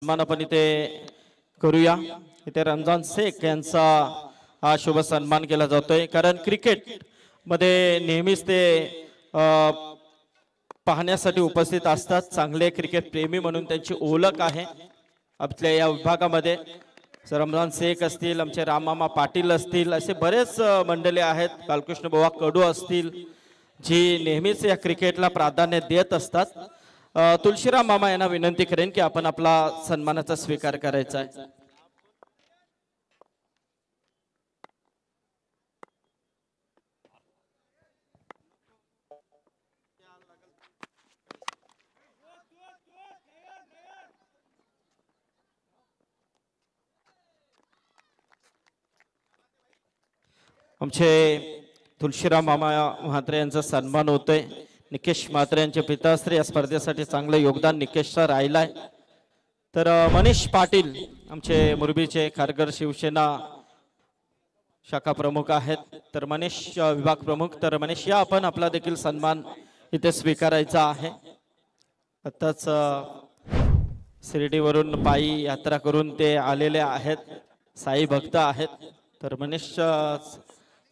सन्मान आपण इथे करूया। इथे रमजान शेख यांचा हा शुभ सन्मान केला जातोय, कारण क्रिकेट मध्ये नेहमीच ते पाहण्यासाठी उपस्थित असतात। चांगले क्रिकेट प्रेमी म्हणून त्यांची ओळख आहे आपल्या या विभागामध्ये। रमजान शेख असतील, आमचे राममामा पाटील असतील, असे बरेच मंडळी आहेत, बालकृष्ण बुवा कडू असतील, जी नेहमीच या क्रिकेटला प्राधान्य देत असतात। तुलसीराम मामा यांना विनंती करेन की आपण आपला सन्मानाचा स्वीकार करायचा आहे। आमचे तुलसीराम मामा म्हात्रे यांचा सन्मान होतोय। निकेश म्हात्रे यांचे पिताश्री या स्पर्धेसाठी चांगलं योगदान निकेशचं राहिलाय। तर मनीष पाटील आमचे मुरबीचे खारघर शिवसेना शाखा प्रमुख आहेत, तर मनीष विभाग प्रमुख। तर मनीष या आपण आपला देखील सन्मान इथे स्वीकारायचा आहे। आताच शिर्डीवरून पायी यात्रा करून ते आलेले आहेत, साई भक्त आहेत। तर मनीष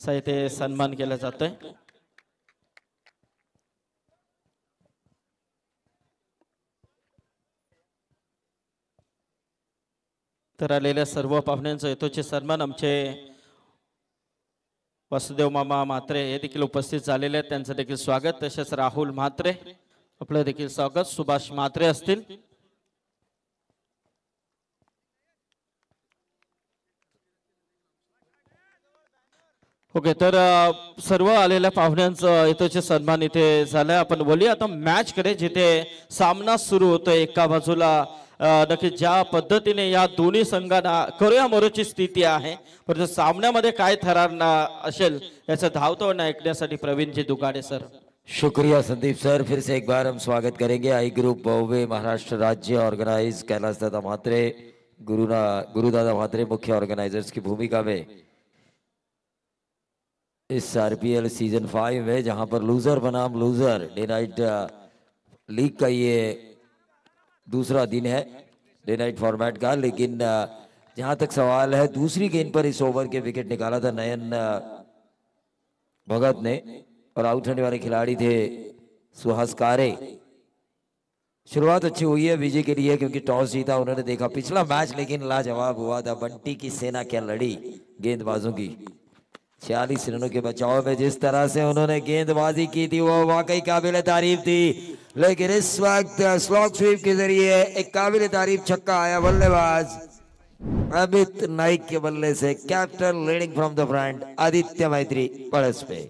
चा इथे सन्मान केला जातोय। तर आलेल्या सर्व पाहुण्यांचा यथोचित सन्मान आमचे वासुदेव मामा म्हात्रे हे देखील उपस्थित झालेले आहेत, त्यांचं देखील स्वागत। तसेच राहुल म्हात्रे आपलं देखील स्वागत। सुभाष म्हात्रे असतील, ओके। तर सर्व आलेल्या पाहुण्यांचं यथोचित सन्मान इथे झालाय। आपण बोलूया आता मॅच कडे, जिथे सामना सुरू होतोय। एका बाजूला नक्की ज्या पद्धतीने या दोन्ही संघांना करूया मोरोची स्थिती आहे, परंतु सामन्यामध्ये काय ठरणार असेल याचं धावतो ऐकण्यासाठी प्रवीणजी दुगाडे सर। शुक्रिया संदीप सर, फिर से एक बार हम स्वागत करेंगे। आई ग्रुप बॉम्बे महाराष्ट्र राज्य ऑर्गेनाइज कैलाश दादा म्हात्रे गुरुदादा म्हात्रे मुख्य ऑर्गेनाइजर्स की भूमिका में इस आरपीएल सीजन 5 में, जहां पर लूजर बनाम लूजर डे नाइट लीग का ये दूसरा दिन है डे नाइट फॉर्मेट का। लेकिन जहां तक सवाल है, दूसरी गेंद पर इस ओवर के विकेट निकाला था नयन भगत ने, और आउट होने वाले खिलाड़ी थे सुहास कारे। शुरुआत अच्छी हुई है विजय के लिए, क्योंकि टॉस जीता उन्होंने। देखा पिछला मैच लेकिन लाजवाब हुआ था, बंटी की सेना क्या लड़ी गेंदबाजों की। 46 रनों के बचाव में जिस तरह से उन्होंने गेंदबाजी की थी, वो वाकई काबिल तारीफ थी। लेकिन इस वक्त स्लॉग स्वीप के जरिए एक काबिल तारीफ छक्का आया बल्लेबाज अमित नाइक के बल्ले से। Captain leading from the front, Aditya Maitri पड़स पे।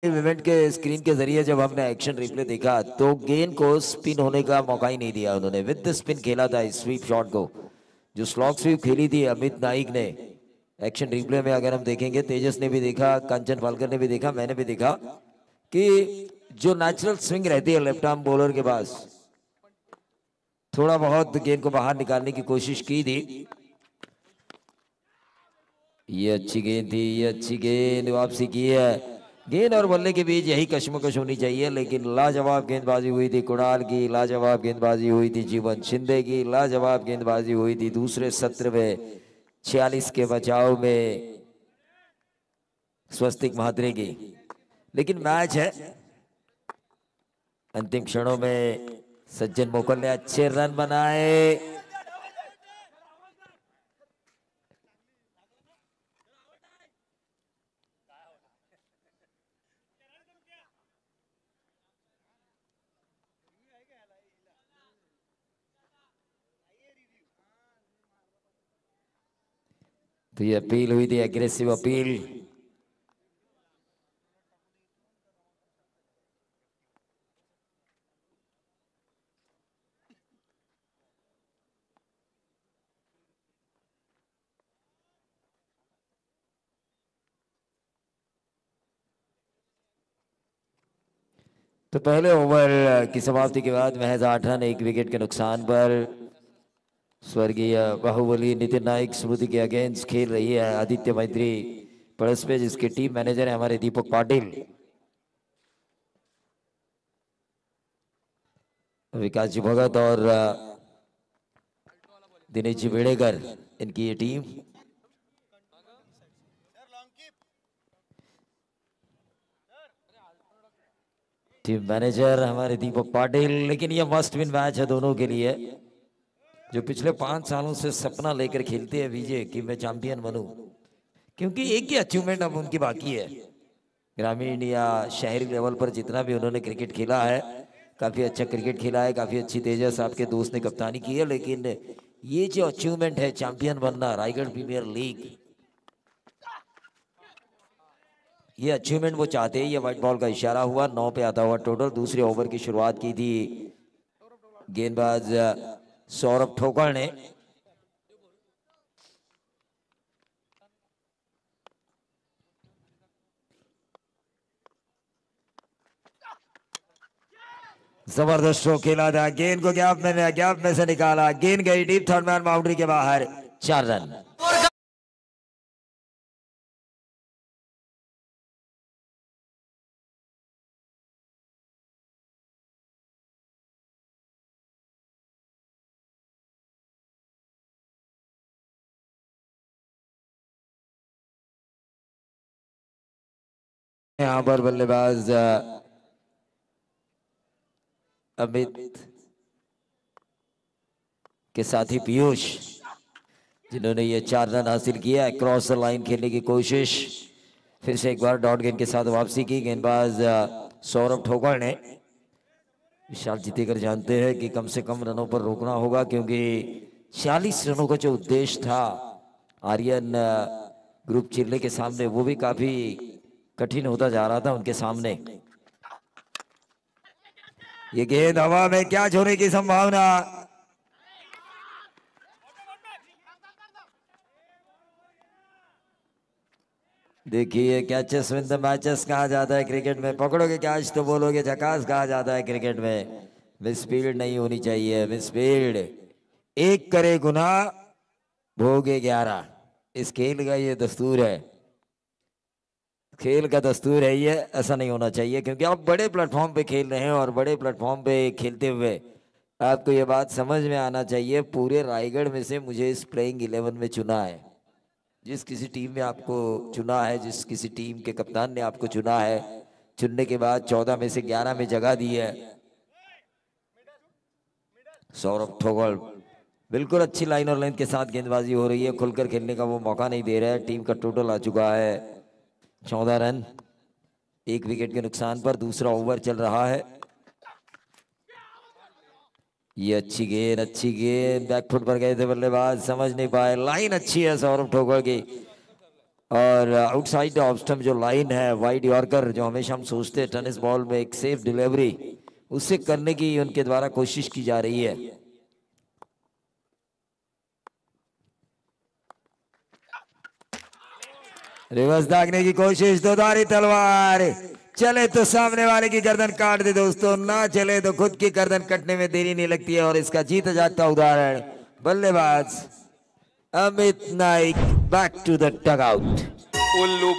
इवेंट के स्क्रीन के जरिए जब हमने एक्शन रिप्ले देखा, तो गेंद को स्पिन होने का मौका ही नहीं दिया उन्होंने। विद द स्पिन खेला था इस स्वीप शॉट को, जो स्लॉग स्वीप खेली थी अमित नाइक ने। एक्शन रिप्ले में अगर हम देखेंगे, तेजस ने भी देखा, कंचन पालकर ने भी देखा, मैंने भी देखा कि जो नेचुरल स्विंग रहती है लेफ्ट आर्म बॉलर के पास, थोड़ा बहुत गेंद को बाहर निकालने की कोशिश की थी। ये अच्छी गेंद थी, ये अच्छी गेंद वापसी की है। गेंद और बल्ले के बीच यही कशमकश होनी चाहिए, लेकिन लाजवाब गेंदबाजी हुई थी कुणाल की, लाजवाब गेंदबाजी हुई थी जीवन शिंदे की, लाजवाब गेंदबाजी हुई थी दूसरे सत्र में 46 के बचाव में स्वस्तिक म्हात्रे की। लेकिन मैच है, अंतिम क्षणों में सज्जन मोकल ने अच्छे रन बनाए। तो ये अपील हुई थी, एग्रेसिव अपील। तो पहले ओवर की समाप्ति के बाद महज 8 रन 1 विकेट के नुकसान पर स्वर्गीय बाहुबली नितिन नाइक स्मृति के अगेंस्ट खेल रही है आदित्य मैत्री पड़स पे, जिसके टीम मैनेजर है हमारे दीपक पाटिल। विकास जी भगत और दिनेश जी बेड़ेकर, इनकी ये टीम। टीम मैनेजर हमारे दीपक पाटिल। लेकिन ये मस्ट विन मैच है दोनों के लिए, जो पिछले 5 सालों से सपना लेकर खेलते हैं विजय कि मैं चैंपियन बनूं, क्योंकि एक ही अचीवमेंट अब उनकी बाकी है। ग्रामीण या शहरी लेवल पर जितना भी उन्होंने क्रिकेट खेला है, काफी अच्छा क्रिकेट खेला है, काफी अच्छी तेजस आपके दोस्त ने कप्तानी की है, लेकिन ये जो अचीवमेंट है चैंपियन बनना रायगढ़ प्रीमियर लीग, ये अचीवमेंट वो चाहते हैं। ये व्हाइट बॉल का इशारा हुआ, 9 पे आता हुआ टोटल। दूसरे ओवर की शुरुआत की थी गेंदबाज सौरभ ठोकर ने। जबरदस्त स्ट्रोक खेला था, गेंद को गैप में से निकाला, गेंद गई डीप, थर्ड मैन बाउंड्री के बाहर, 4 रन। यहां पर बल्लेबाज अमित के साथी पीयूष, जिन्होंने ये 4 रन हासिल किया है। क्रॉस द लाइन खेलने की कोशिश, फिर से एक बार डॉट गेंद के साथ वापसी की गेंदबाज सौरभ ठोकर ने। विशाल जीतेकर जानते हैं कि कम से कम रनों पर रोकना होगा, क्योंकि 46 रनों का जो उद्देश्य था आर्यन ग्रुप चिल्ले के सामने, वो भी काफी कठिन होता जा रहा था उनके सामने। ये गेंद हवा में कैच होने की संभावना, देखिए कैचेस विन द मैचेस कहा जाता है क्रिकेट में। पकड़ोगे कैच तो बोलोगे झकास कहा जाता है क्रिकेट में। मिस फील्ड नहीं होनी चाहिए, मिस फील्ड। एक करे गुनाह भोगे 11, इस खेल का ये दस्तूर है, खेल का दस्तूर है ये। ऐसा नहीं होना चाहिए, क्योंकि आप बड़े प्लेटफॉर्म पे खेल रहे हैं, और बड़े प्लेटफॉर्म पे खेलते हुए आपको ये बात समझ में आना चाहिए, पूरे रायगढ़ में से मुझे इस प्लेइंग 11 में चुना है। जिस किसी टीम में आपको चुना है, जिस किसी टीम के कप्तान ने आपको चुना है, चुनने के बाद 14 में से 11 में जगह दी है। सौरभ ठोगल बिल्कुल अच्छी लाइन और लेंथ के साथ गेंदबाजी हो रही है, खुलकर खेलने का वो मौका नहीं दे रहा है। टीम का टोटल आ चुका है 14 रन, 1 विकेट के नुकसान पर। दूसरा ओवर चल रहा है। ये अच्छी गेंद बैकफुट पर गए थे बल्लेबाज, समझ नहीं पाए। लाइन अच्छी है सौरभ ठोकर की, और आउटसाइड ऑफ स्टंप जो लाइन है, वाइड यॉर्कर जो हमेशा हम सोचते हैं टेनिस बॉल में एक सेफ डिलीवरी, उससे करने की उनके द्वारा कोशिश की जा रही है। रिवर्स दागने की कोशिश, दो धारी तलवार, चले तो सामने वाले की गर्दन काट दे दोस्तों, ना चले तो खुद की गर्दन कटने में देरी नहीं लगती है। और इसका जीत जागता उदाहरण बल्लेबाज Amit Naik, back to the dugout. उल्लू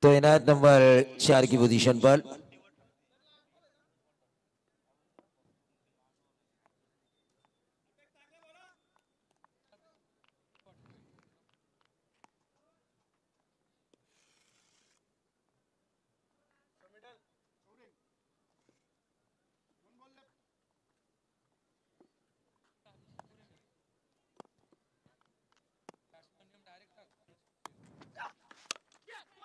तो इनायत नंबर 4 की पोजीशन पर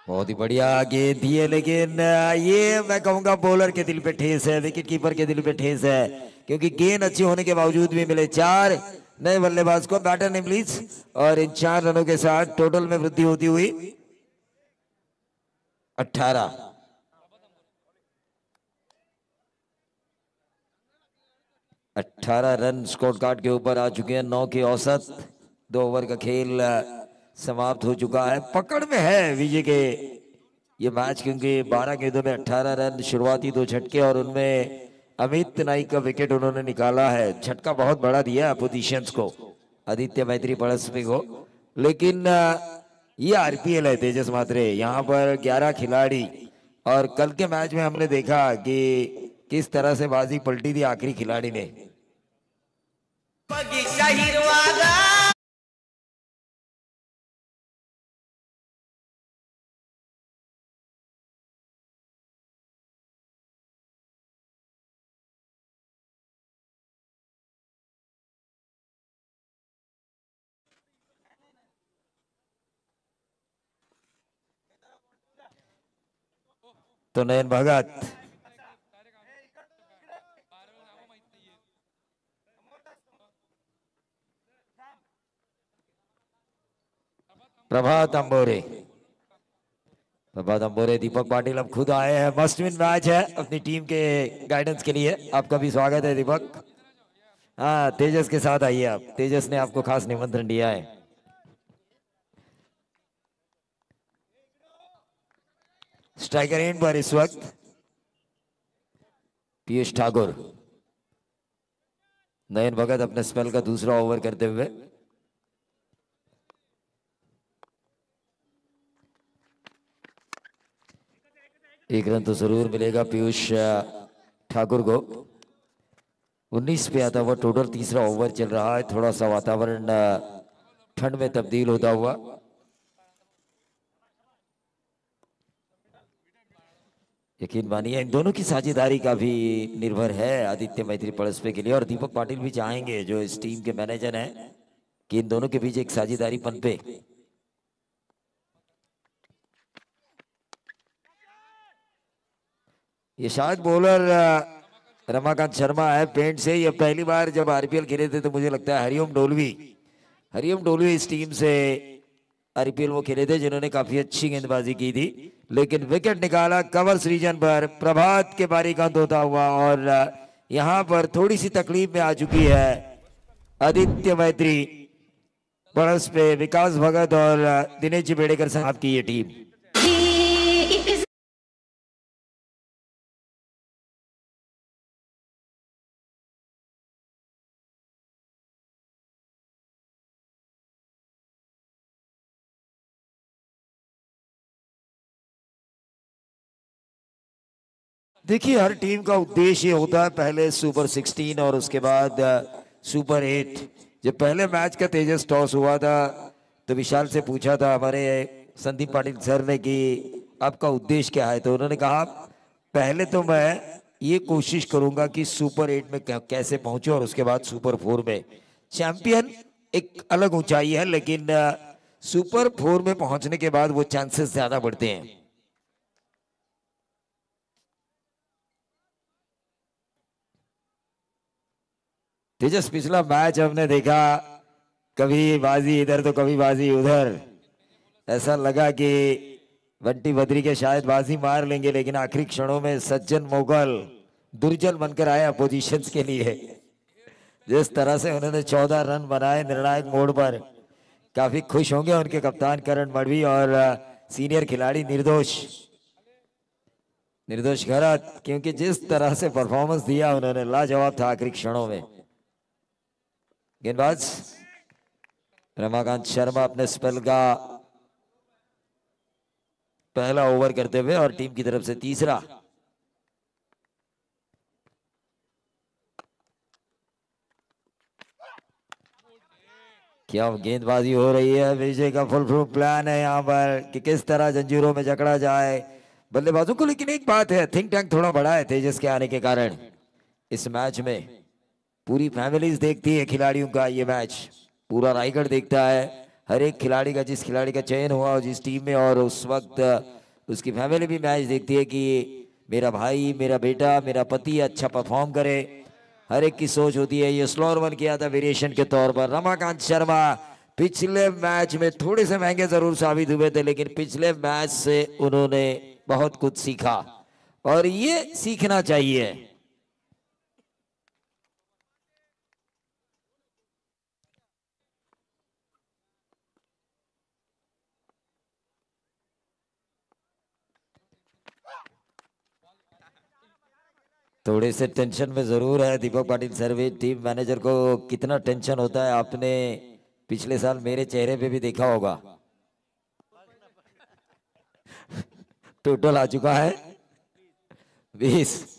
बहुत ही बढ़िया गेंद दिए, लेकिन ये मैं कहूंगा बॉलर के दिल पे ठेस है, विकेट कीपर के दिल पे ठेस है, क्योंकि गेंद अच्छी होने के बावजूद भी मिले 4 नए बल्लेबाज को। बैटर ने प्लीज, और इन 4 रनों के साथ टोटल में वृद्धि होती हुई 18। 18 रन स्कोर कार्ड के ऊपर आ चुके हैं। 9 की औसत, 2 ओवर का खेल समाप्त हो चुका है। पकड़ में है विजय के ये मैच, क्योंकि 12 गेंदों में 18 रन, शुरुआती 2 झटके और उनमें अमित नाइक का विकेट उन्होंने निकाला है। झटका बहुत बड़ा दिया अपोजिशंस को, आदित्य मैत्री पड़स्पी को। लेकिन ये आरपीएल है तेजस मात्रे, यहाँ पर 11 खिलाड़ी, और कल के मैच में हमने देखा कि किस तरह से बाजी पलटी थी आखिरी खिलाड़ी ने। तो नयन भगत प्रभात अंबोरे, दीपक पाटिल अब खुद आए हैं। मस्ट विन मैच है अपनी टीम के गाइडेंस के लिए। आपका भी स्वागत है दीपक। हाँ, तेजस के साथ आइए आप, तेजस ने आपको खास निमंत्रण दिया है। स्ट्राइकर एंड पर इस वक्त पीयूष ठाकुर। नयन भगत अपने स्पेल का दूसरा ओवर करते हुए। एक रन तो जरूर मिलेगा पीयूष ठाकुर को। 19 पे आता हुआ टोटल तीसरा ओवर चल रहा है। थोड़ा सा वातावरण ठंड में तब्दील होता हुआ। यकीन मानिए इन दोनों की साझेदारी का भी निर्भर है आदित्य मैत्री पड़स्पे के लिए, और दीपक पाटिल भी चाहेंगे जो इस टीम के मैनेजर हैं कि इन दोनों के बीच एक साझेदारी पनपे। ये शायद बॉलर रमाकांत शर्मा है पेंट से। ये पहली बार जब आरपीएल खेले थे तो मुझे लगता है हरिओम डोलवी इस टीम से आरपीएल वो खेले थे जिन्होंने काफी अच्छी गेंदबाजी की थी, लेकिन विकेट निकाला कवर्स रीजन पर। प्रभात के बारी का अंत होता हुआ, और यहां पर थोड़ी सी तकलीफ में आ चुकी है आदित्य मैत्री पड़स्पे, विकास भगत और दिनेश जी बेड़ेकर साहब की ये टीम। देखिए हर टीम का उद्देश्य होता है पहले सुपर 16 और उसके बाद सुपर 8। जब पहले मैच का तेजस टॉस हुआ था तो विशाल से पूछा था हमारे संदीप पाटिल सर ने कि आपका उद्देश्य क्या है, तो उन्होंने कहा पहले तो मैं ये कोशिश करूंगा कि सुपर 8 में कैसे पहुंचे और उसके बाद सुपर 4 में। चैंपियन एक अलग ऊंचाई है, लेकिन सुपर 4 में पहुंचने के बाद वो चांसेस ज्यादा बढ़ते हैं। तेजस पिछला मैच हमने देखा, कभी बाजी इधर तो कभी बाजी उधर। ऐसा लगा कि बंटी बद्री के शायद बाजी मार लेंगे, लेकिन आखिरी क्षणों में सज्जन मोगल दुर्जन बनकर आए अपोजिशंस के लिए। जिस तरह से उन्होंने 14 रन बनाए निर्णायक मोड़ पर, काफी खुश होंगे उनके कप्तान करण मड़वी और सीनियर खिलाड़ी निर्दोष घरत, क्योंकि जिस तरह से परफॉर्मेंस दिया उन्होंने लाजवाब था आखिरी क्षणों में। गेंदबाज रमाकांत शर्मा अपने स्पेल का पहला ओवर करते हुए और टीम की तरफ से तीसरा। क्या गेंदबाजी हो रही है, विजय का फुल प्रूफ प्लान है यहाँ पर कि किस तरह जंजीरों में जकड़ा जाए बल्लेबाजों को। लेकिन एक बात है, थिंक टैंक थोड़ा बड़ा है तेजस के आने के कारण। इस मैच में पूरी फैमिलीज देखती है खिलाड़ियों का, ये मैच पूरा रायगढ़ देखता है, हर एक खिलाड़ी का, जिस खिलाड़ी का चयन हुआ और जिस टीम में, और उस वक्त उसकी फैमिली भी मैच देखती है कि मेरा भाई, मेरा बेटा, मेरा पति अच्छा परफॉर्म करे। हर एक की सोच होती है। ये स्लोअर वन किया था वेरिएशन के तौर पर। रमाकांत शर्मा पिछले मैच में थोड़े से महंगे जरूर साबित हुए थे, लेकिन पिछले मैच से उन्होंने बहुत कुछ सीखा और ये सीखना चाहिए। थोड़े से टेंशन में जरूर है दीपक पाटिल सर्वे। टीम मैनेजर को कितना टेंशन होता है आपने पिछले साल मेरे चेहरे पे भी देखा होगा। टोटल आ चुका है 20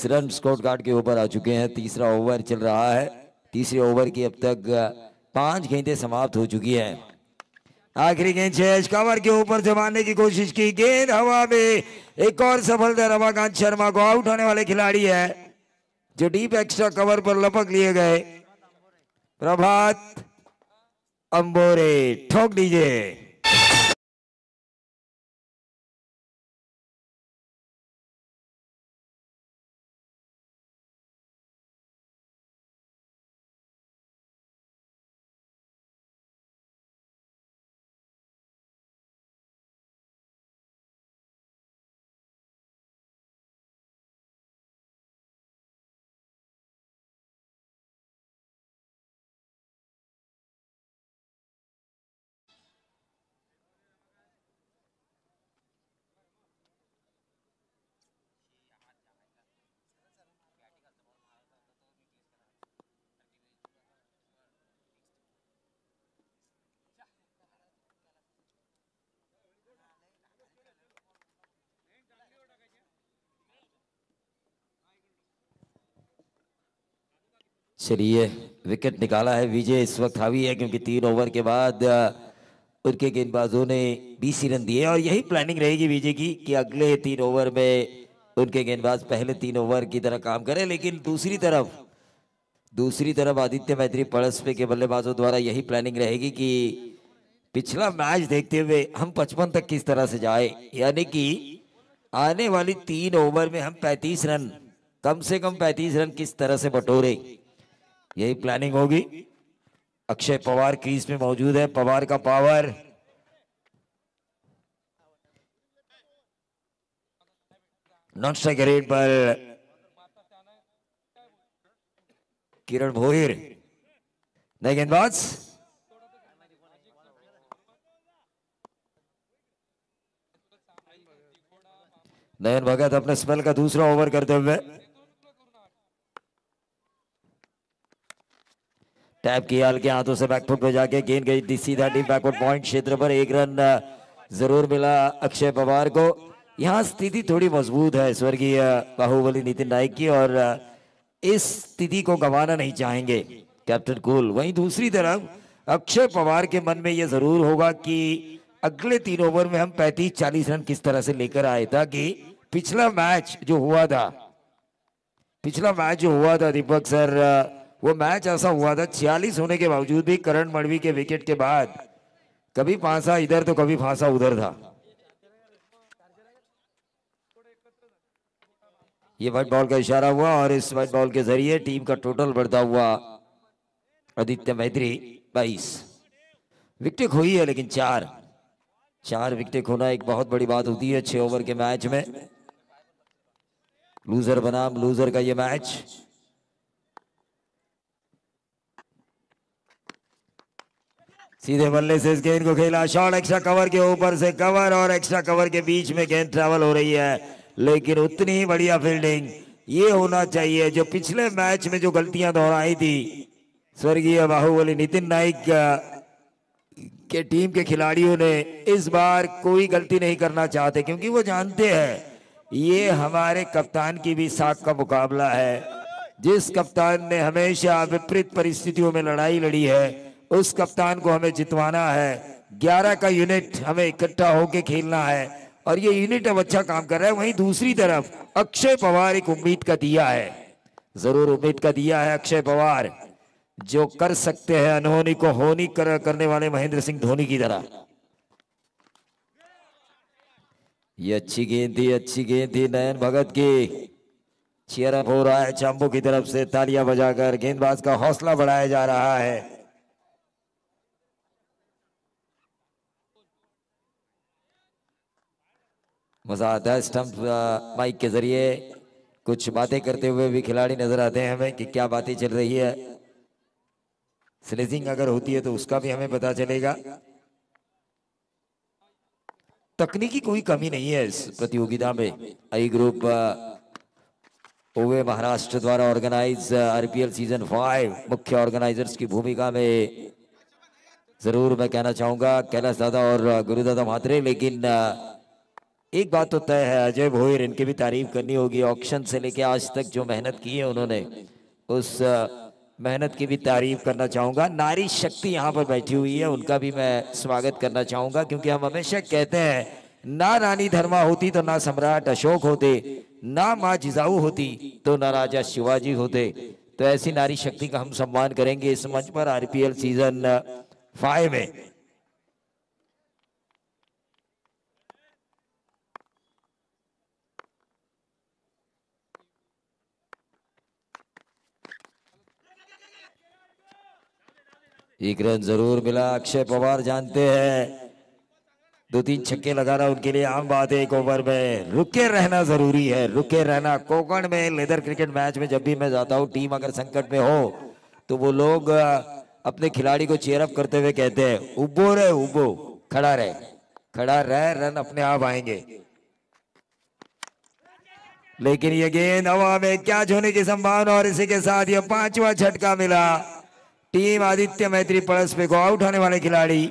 रन स्कोर कार्ड के ऊपर आ चुके हैं। तीसरा ओवर चल रहा है। तीसरे ओवर की अब तक 5 गेंदें समाप्त हो चुकी हैं। आखिरी गेंद शेष कवर के ऊपर जमाने की कोशिश की, गेंद हवा में, एक और सफलता। रमाकांत शर्मा को आउट होने वाले खिलाड़ी है जो डीप एक्स्ट्रा कवर पर लपक लिए गए। प्रभात अंबोरे ठोक दीजिए। चलिए, विकेट निकाला है विजय इस वक्त हावी है, क्योंकि 3 ओवर के बाद उनके गेंदबाजों ने 20 रन दिए और यही प्लानिंग रहेगी विजय की कि अगले 3 ओवर में उनके गेंदबाज पहले 3 ओवर की तरह काम करें। लेकिन दूसरी तरफ आदित्य मैत्री पड़सपे के बल्लेबाजों द्वारा यही प्लानिंग रहेगी कि पिछला मैच देखते हुए हम 55 तक किस तरह से जाए, यानी कि आने वाली 3 ओवर में हम 35 रन, कम से कम 35 रन किस तरह से बटोरे, यही प्लानिंग होगी। अक्षय पवार क्रीज में मौजूद है। पवार का पावर नॉन स्ट्राइक रेट पर किरण भोईर नए गेंदबाज। नयन भगत अपने स्पेल का दूसरा ओवर करते हुए टैप किया हल्के हाथों से बैकफुट पे जाके गेंद गई सीधा डीप बैकवर्ड पॉइंट क्षेत्र पर। 1 रन जरूर मिला अक्षय पवार को। यहाँ स्थिति थोड़ी मजबूत है स्वर्गीय बाहुबली नितिन नाइक की और इस स्थिति को गंवाना नहीं चाहेंगे कैप्टन कूल। वहीं दूसरी तरफ अक्षय पवार के मन में यह जरूर होगा कि अगले 3 ओवर में हम 35-40 रन किस तरह से लेकर आए, ताकि पिछला मैच जो हुआ था दीपक सर, वो मैच ऐसा हुआ था 46 होने के बावजूद भी करण मड़वी के विकेट के बाद कभी फांसा इधर तो कभी फांसा उधर था। ये व्हाइट बॉल का इशारा हुआ और इस व्हाइट बॉल के जरिए टीम का टोटल बढ़ता हुआ आदित्य मैत्री 22 विकेट खोई है, लेकिन 4 विकेट खोना एक बहुत बड़ी बात होती है 6 ओवर के मैच में। लूजर बनाम लूजर का ये मैच। सीधे बल्ले से इस गेंद को खेला, शॉट एक्स्ट्रा कवर के ऊपर से, कवर और एक्स्ट्रा कवर के बीच में गेंद ट्रैवल हो रही है, लेकिन उतनी ही बढ़िया फील्डिंग ये होना चाहिए जो पिछले मैच में जो गलतियां दोहराई थी स्वर्गीय बाहुबली नितिन नाइक के टीम के खिलाड़ियों ने, इस बार कोई गलती नहीं करना चाहते, क्योंकि वो जानते हैं ये हमारे कप्तान की भी साख का मुकाबला है। जिस कप्तान ने हमेशा विपरीत परिस्थितियों में लड़ाई लड़ी है उस कप्तान को हमें जितवाना है। 11 का यूनिट हमें इकट्ठा होकर खेलना है और ये यूनिट अब अच्छा काम कर रहा है। वहीं दूसरी तरफ अक्षय पवार एक उम्मीद का दिया है, जरूर उम्मीद का दिया है अक्षय पवार। जो कर सकते हैं अनहोनी को होनी करने वाले महेंद्र सिंह धोनी की तरह। ये अच्छी गेंद थी नयन भगत की। चीयर अप हो रहा है चांबो की तरफ से, तालियां बजाकर गेंदबाज का हौसला बढ़ाया जा रहा है। मजा आता है स्टंप माइक के जरिए कुछ बातें करते हुए भी खिलाड़ी नजर आते हैं हमें कि क्या बातें चल रही है। स्लेजिंग अगर होती है तो उसका भी हमें पता चलेगा। तकनीकी कोई कमी नहीं है इस प्रतियोगिता में। आई ग्रुप ओवे महाराष्ट्र द्वारा ऑर्गेनाइज आरपीएल सीजन 5 मुख्य ऑर्गेनाइजर्स की भूमिका में जरूर मैं कहना चाहूंगा कैलाश दादा और गुरुदादा म्हात्रे। लेकिन एक बात तो तय है, अजय भोईर, इनकी भी तारीफ करनी होगी। ऑक्शन से लेके आज तक जो मेहनत की है उन्होंने, उस मेहनत की भी तारीफ करना चाहूंगा। नारी शक्ति यहाँ पर बैठी हुई है, उनका भी मैं स्वागत करना चाहूंगा, क्योंकि हम हमेशा कहते हैं ना रानी धर्मा होती तो ना सम्राट अशोक होते, ना माँ जिजाऊ होती तो ना राजा शिवाजी होते। तो ऐसी नारी शक्ति का हम सम्मान करेंगे इस मंच पर आरपीएल सीजन 5 में। एक रन जरूर मिला। अक्षय पवार जानते हैं 2-3 छक्के लगाना उनके लिए आम बात है। एक ओवर में रुके रहना जरूरी है, रुके रहना। कोकण में लेदर क्रिकेट मैच में जब भी मैं जाता हूँ, टीम अगर संकट में हो तो वो लोग अपने खिलाड़ी को चीयर अप करते हुए कहते हैं उबो रे उबो, खड़ा रह, रन अपने आप आएंगे। लेकिन ये गेंद हवा में कैच होने की संभावना, और इसी के साथ ये 5वां झटका मिला टीम आदित्य मैत्री पड़स को आउट होने वाले खिलाड़ी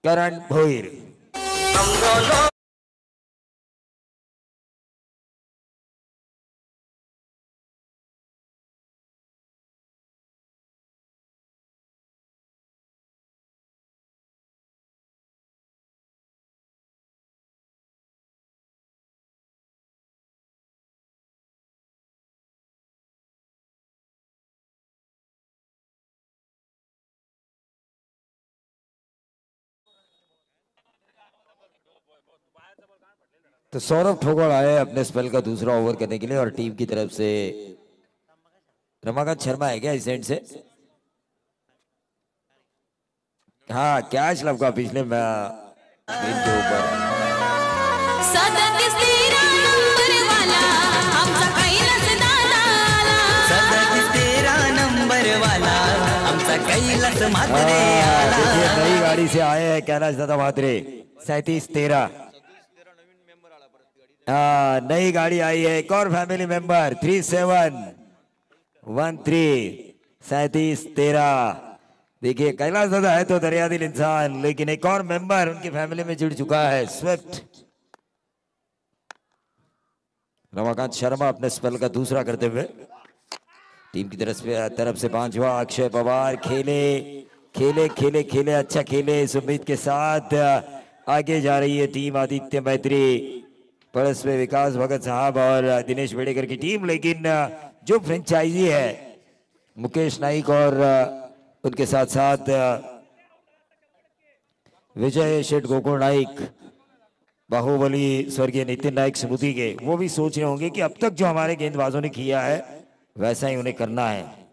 करण भोईर। तो सौरभ ठोकड़ आए अपने स्पेल का दूसरा ओवर करने के लिए, और टीम की तरफ से रमाकांत शर्मा है क्या इस एंड से? हाँ, कैच लपका पिछले गेंद के ऊपर। देखिए नई गाड़ी से आए हैं कैलाश दादा म्हात्रे, 37-13। नई गाड़ी आई है, एक और फैमिली मेंबर 3713 3713। देखिए कैलाश दादा है तो दरियादिल इंसान, लेकिन एक और मेंबर उनकी फैमिली में जुड़ चुका है, स्विफ्ट। रमाकांत शर्मा अपने स्पेल का दूसरा करते हुए टीम की तरफ से 5वां। अक्षय पवार खेले अच्छा खेले, इस उम्मीद के साथ आगे जा रही है टीम आदित्य मैत्री पड़स में। विकास भगत साहब और दिनेश बेड़ेकर की टीम, लेकिन जो फ्रेंचाइजी है मुकेश नाइक और उनके साथ साथ विजय शेठ गोकुल नाइक, बाहुबली स्वर्गीय नितिन नाइक स्मृति के, वो भी सोच रहे होंगे कि अब तक जो हमारे गेंदबाजों ने किया है वैसा ही उन्हें करना है।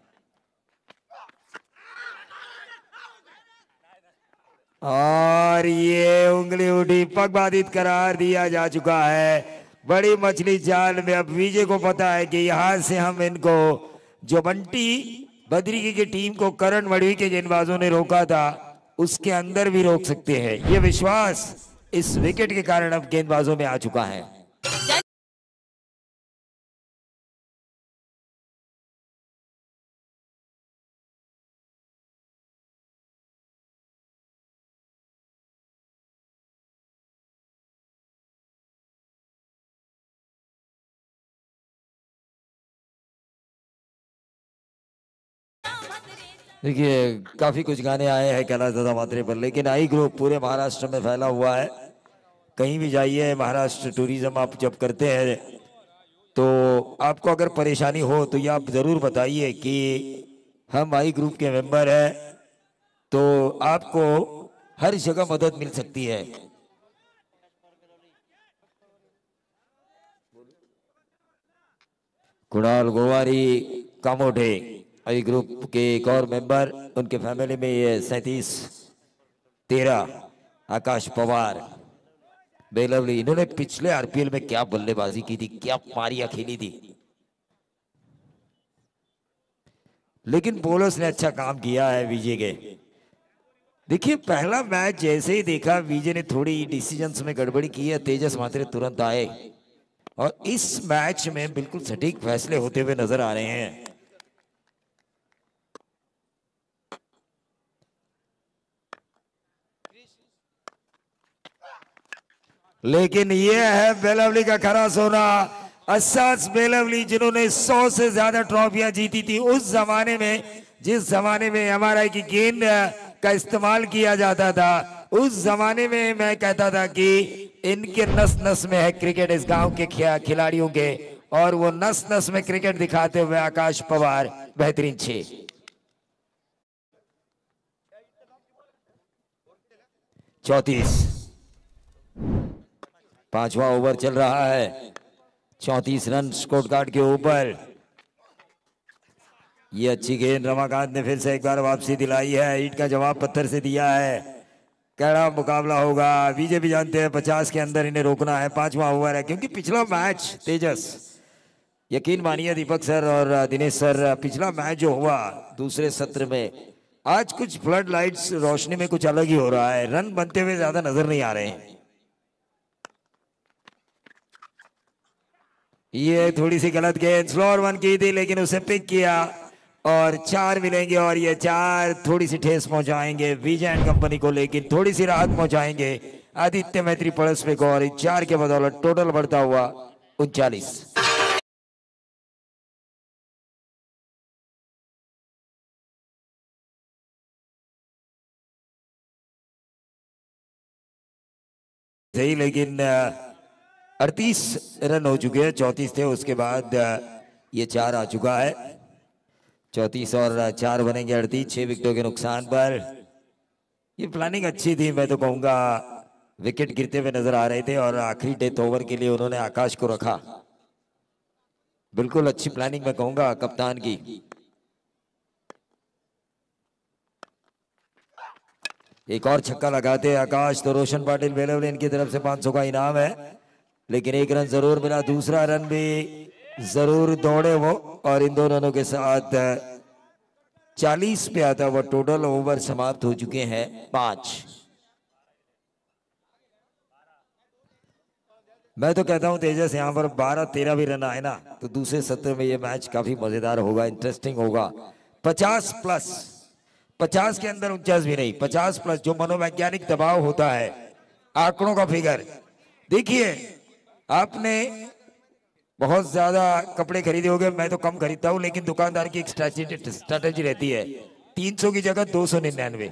और ये उंगली उठी, पगबाधित करार दिया जा चुका है। बड़ी मछली जाल में। अब विजय को पता है कि यहां से हम इनको, जो बंटी बद्री की टीम को करण मड़वी के गेंदबाजों ने रोका था, उसके अंदर भी रोक सकते हैं। ये विश्वास इस विकेट के कारण अब गेंदबाजों में आ चुका है। देखिए काफी कुछ गाने आए हैं कैलाश दादा म्हात्रे पर, लेकिन आई ग्रुप पूरे महाराष्ट्र में फैला हुआ है। कहीं भी जाइए, महाराष्ट्र टूरिज्म आप जब करते हैं तो आपको अगर परेशानी हो तो ये आप जरूर बताइए कि हम आई ग्रुप के मेंबर हैं, तो आपको हर जगह मदद मिल सकती है। कुणाल गोवारी कामोठे आई ग्रुप के एक और मेंबर, उनके फैमिली में ये 37-13 आकाश पवार बेलवली। इन्होंने पिछले आरपीएल में क्या बल्लेबाजी की थी, क्या पारियां खेली थी, लेकिन बॉलर्स ने अच्छा काम किया है विजय के। देखिए पहला मैच जैसे ही देखा विजय ने थोड़ी डिसीजंस में गड़बड़ी की है, तेजस मात्रे तुरंत आए और इस मैच में बिल्कुल सटीक फैसले होते हुए नजर आ रहे हैं। लेकिन यह है बेलवली का खरा सोना, असास बेलवली, जिन्होंने 100 से ज्यादा ट्रॉफियां जीती थी उस जमाने में, जिस जमाने में एमआरआई की गेंद का इस्तेमाल किया जाता था। उस जमाने में मैं कहता था कि इनके नस नस में है क्रिकेट, इस गांव के खिलाड़ियों के, और वो नस नस में क्रिकेट दिखाते हुए आकाश पवार बेहतरीन 6। 34 पांचवा ओवर चल रहा है, 34 रन स्कोर कार्ड के ऊपर। ये अच्छी गेंद रमाकांत ने फिर से एक बार वापसी दिलाई है, ईट का जवाब पत्थर से दिया है। कड़ा मुकाबला होगा, विजय भी जानते हैं 50 के अंदर इन्हें रोकना है। पांचवा ओवर है, क्योंकि पिछला मैच तेजस, यकीन मानिए दीपक सर और दिनेश सर, पिछला मैच जो हुआ दूसरे सत्र में, आज कुछ फ्लड लाइट्स रोशनी में कुछ अलग ही हो रहा है, रन बनते हुए ज्यादा नजर नहीं आ रहे हैं। ये थोड़ी सी गलत गेंद, स्लोअर वन की थी लेकिन उसे पिक किया और 4 मिलेंगे, और ये 4 थोड़ी सी ठेस पहुंचाएंगे विजय एंड कंपनी को, लेकिन थोड़ी सी राहत पहुंचाएंगे आदित्य मैत्री पड़स को, और 4 के बदौलत टोटल बढ़ता हुआ 39। सही, लेकिन 38 रन हो चुके हैं, 34 थे, उसके बाद ये 4 आ चुका है। 34 और 4 बनेंगे 38, 6 विकेटों के नुकसान पर। ये प्लानिंग अच्छी थी, मैं तो कहूंगा विकेट गिरते हुए नजर आ रहे थे और आखिरी डेथ ओवर के लिए उन्होंने आकाश को रखा। बिल्कुल अच्छी प्लानिंग मैं कहूंगा कप्तान की। एक और छक्का लगाते आकाश तो रोशन पाटिल बेलवली, इनकी तरफ से 500 का इनाम है, लेकिन 1 रन जरूर मिला, दूसरा रन भी जरूर दौड़े वो, और इन दोनों रनों के साथ 40 पे आता हुआ टोटल ओवर समाप्त हो चुके हैं 5। मैं तो कहता हूं तेजस, यहां पर 12-13 भी रन आए ना तो दूसरे सत्र में ये मैच काफी मजेदार होगा, इंटरेस्टिंग होगा। 50 प्लस, 50 के अंदर 49 भी नहीं, 50 प्लस, जो मनोवैज्ञानिक दबाव होता है, आंकड़ों का फिगर। देखिए आपने बहुत ज्यादा कपड़े खरीदे होंगे, मैं तो कम खरीदता हूं, लेकिन दुकानदार की एक स्ट्रैटेजी रहती है, 300 की जगह 299,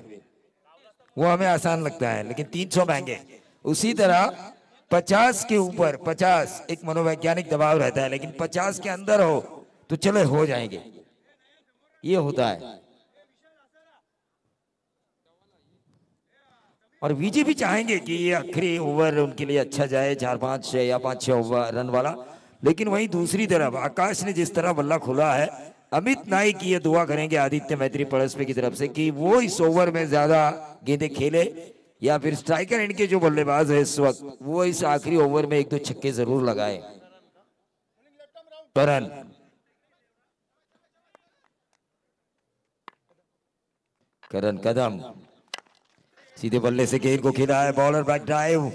वो हमें आसान लगता है, लेकिन 300 महंगे। उसी तरह 50 के ऊपर 50 एक मनोवैज्ञानिक दबाव रहता है, लेकिन 50 के अंदर हो तो चले हो जाएंगे, ये होता है। और विजय भी चाहेंगे कि ये आखिरी ओवर उनके लिए अच्छा जाए, 4-5 या 5-6 रन वाला, लेकिन वहीं दूसरी तरफ आकाश ने जिस तरह बल्ला खोला है, अमित नाइक की ये दुआ करेंगे आदित्य मैत्री पड़सपे की तरफ से कि वो इस ओवर में ज्यादा गेंदें खेले, या फिर स्ट्राइकर इनके जो बल्लेबाज है इस वक्त, वो इस आखिरी ओवर में 1-2 छक्के जरूर लगाए। करण कदम सीधे बल्ले से गेंद को खेला है, बॉलर बैक ड्राइव,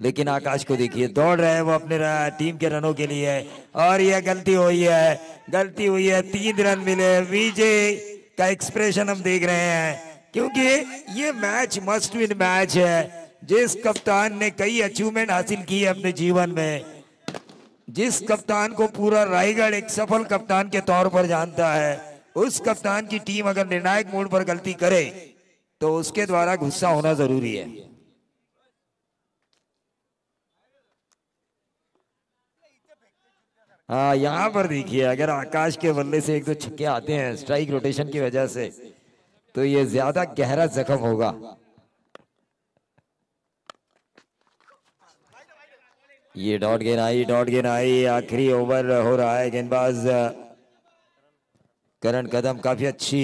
लेकिन आकाश को देखिए दौड़ रहे हैं वो अपने टीम के रनों के लिए, और यह गलती हुई है, 3 रन मिले। विजय का एक्सप्रेशन हम देख रहे हैं, क्योंकि ये मैच मस्ट विन मैच है। जिस कप्तान ने कई अचीवमेंट हासिल की है अपने जीवन में, जिस कप्तान को पूरा रायगढ़ एक सफल कप्तान के तौर पर जानता है, उस कप्तान की टीम अगर निर्णायक मोड़ पर गलती करे तो उसके द्वारा गुस्सा होना जरूरी है। हाँ, यहाँ पर देखिए अगर आकाश के बल्ले से एक दो छक्के आते हैं स्ट्राइक रोटेशन की वजह से तो ये ज्यादा गहरा जख्म होगा। ये डॉट गेंद आई, आखिरी ओवर हो रहा है। गेंदबाज करण कदम काफी अच्छी